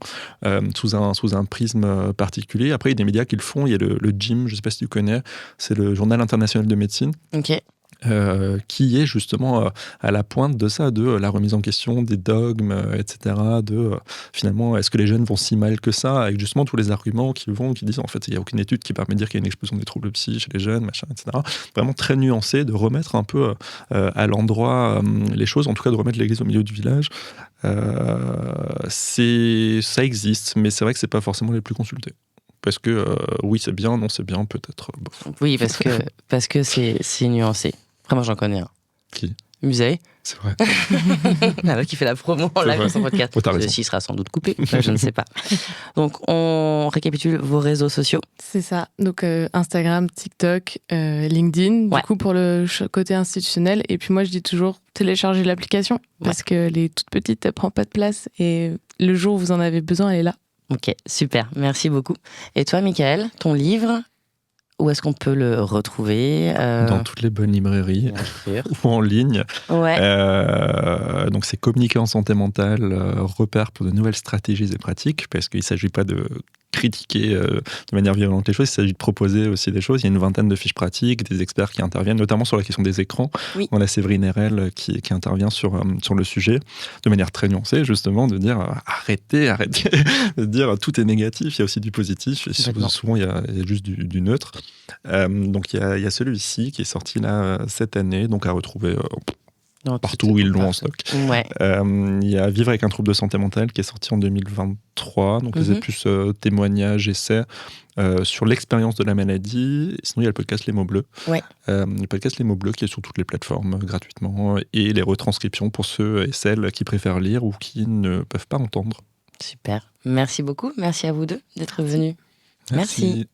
sous un prisme particulier. Après, il y a des médias qui le font. Il y a le JIM, je ne sais pas si tu connais, c'est le Journal international de médecine. Ok. Qui est justement à la pointe de ça, de la remise en question des dogmes, etc., de finalement, est-ce que les jeunes vont si mal que ça, avec justement tous les arguments qui disent, en fait, il n'y a aucune étude qui permet de dire qu'il y a une explosion des troubles psy chez les jeunes, machin, etc. Vraiment très nuancé, de remettre un peu à l'endroit les choses, en tout cas de remettre l'église au milieu du village. Ça existe, mais c'est vrai que c'est pas forcément les plus consultés. Parce que oui, c'est bien, non, c'est bien, peut-être. Bof. Oui, parce que c'est nuancé. Après, moi, j'en connais un. Qui ? Musée. C'est vrai. Là, qui fait la promo en live dans son podcast. Ceci sera sans doute coupé, je ne sais pas. Donc, on récapitule vos réseaux sociaux. C'est ça. Donc, Instagram, TikTok, LinkedIn, du coup, pour le côté institutionnel. Et puis, moi, je dis toujours télécharger l'application parce qu'elle est toute petite, elle prend pas de place. Et le jour où vous en avez besoin, elle est là. Ok, super. Merci beaucoup. Et toi, Michael, ton livre, où est-ce qu'on peut le retrouver Dans toutes les bonnes librairies ou en ligne. Ouais. Donc c'est Communiquer en santé mentale, repère pour de nouvelles stratégies et pratiques, parce qu'il ne s'agit pas de critiquer de manière violente les choses, il s'agit de proposer aussi des choses. Il y a une vingtaine de fiches pratiques, des experts qui interviennent, notamment sur la question des écrans. Oui. On a Séverine Erel qui intervient sur le sujet, de manière très nuancée, justement, de dire arrêtez, de dire tout est négatif, il y a aussi du positif, et souvent il y a juste du neutre. Donc il y a celui-ci qui est sorti là cette année, donc à retrouver partout où ils l'ont en stock. Ouais. Il y a Vivre avec un trouble de santé mentale qui est sorti en 2023, donc c'est plus témoignages, essais sur l'expérience de la maladie. Sinon il y a le podcast Les mots bleus. Ouais. Le podcast Les mots bleus qui est sur toutes les plateformes gratuitement, et les retranscriptions pour ceux et celles qui préfèrent lire ou qui ne peuvent pas entendre. Super. Merci beaucoup. Merci à vous deux d'être venus. Merci.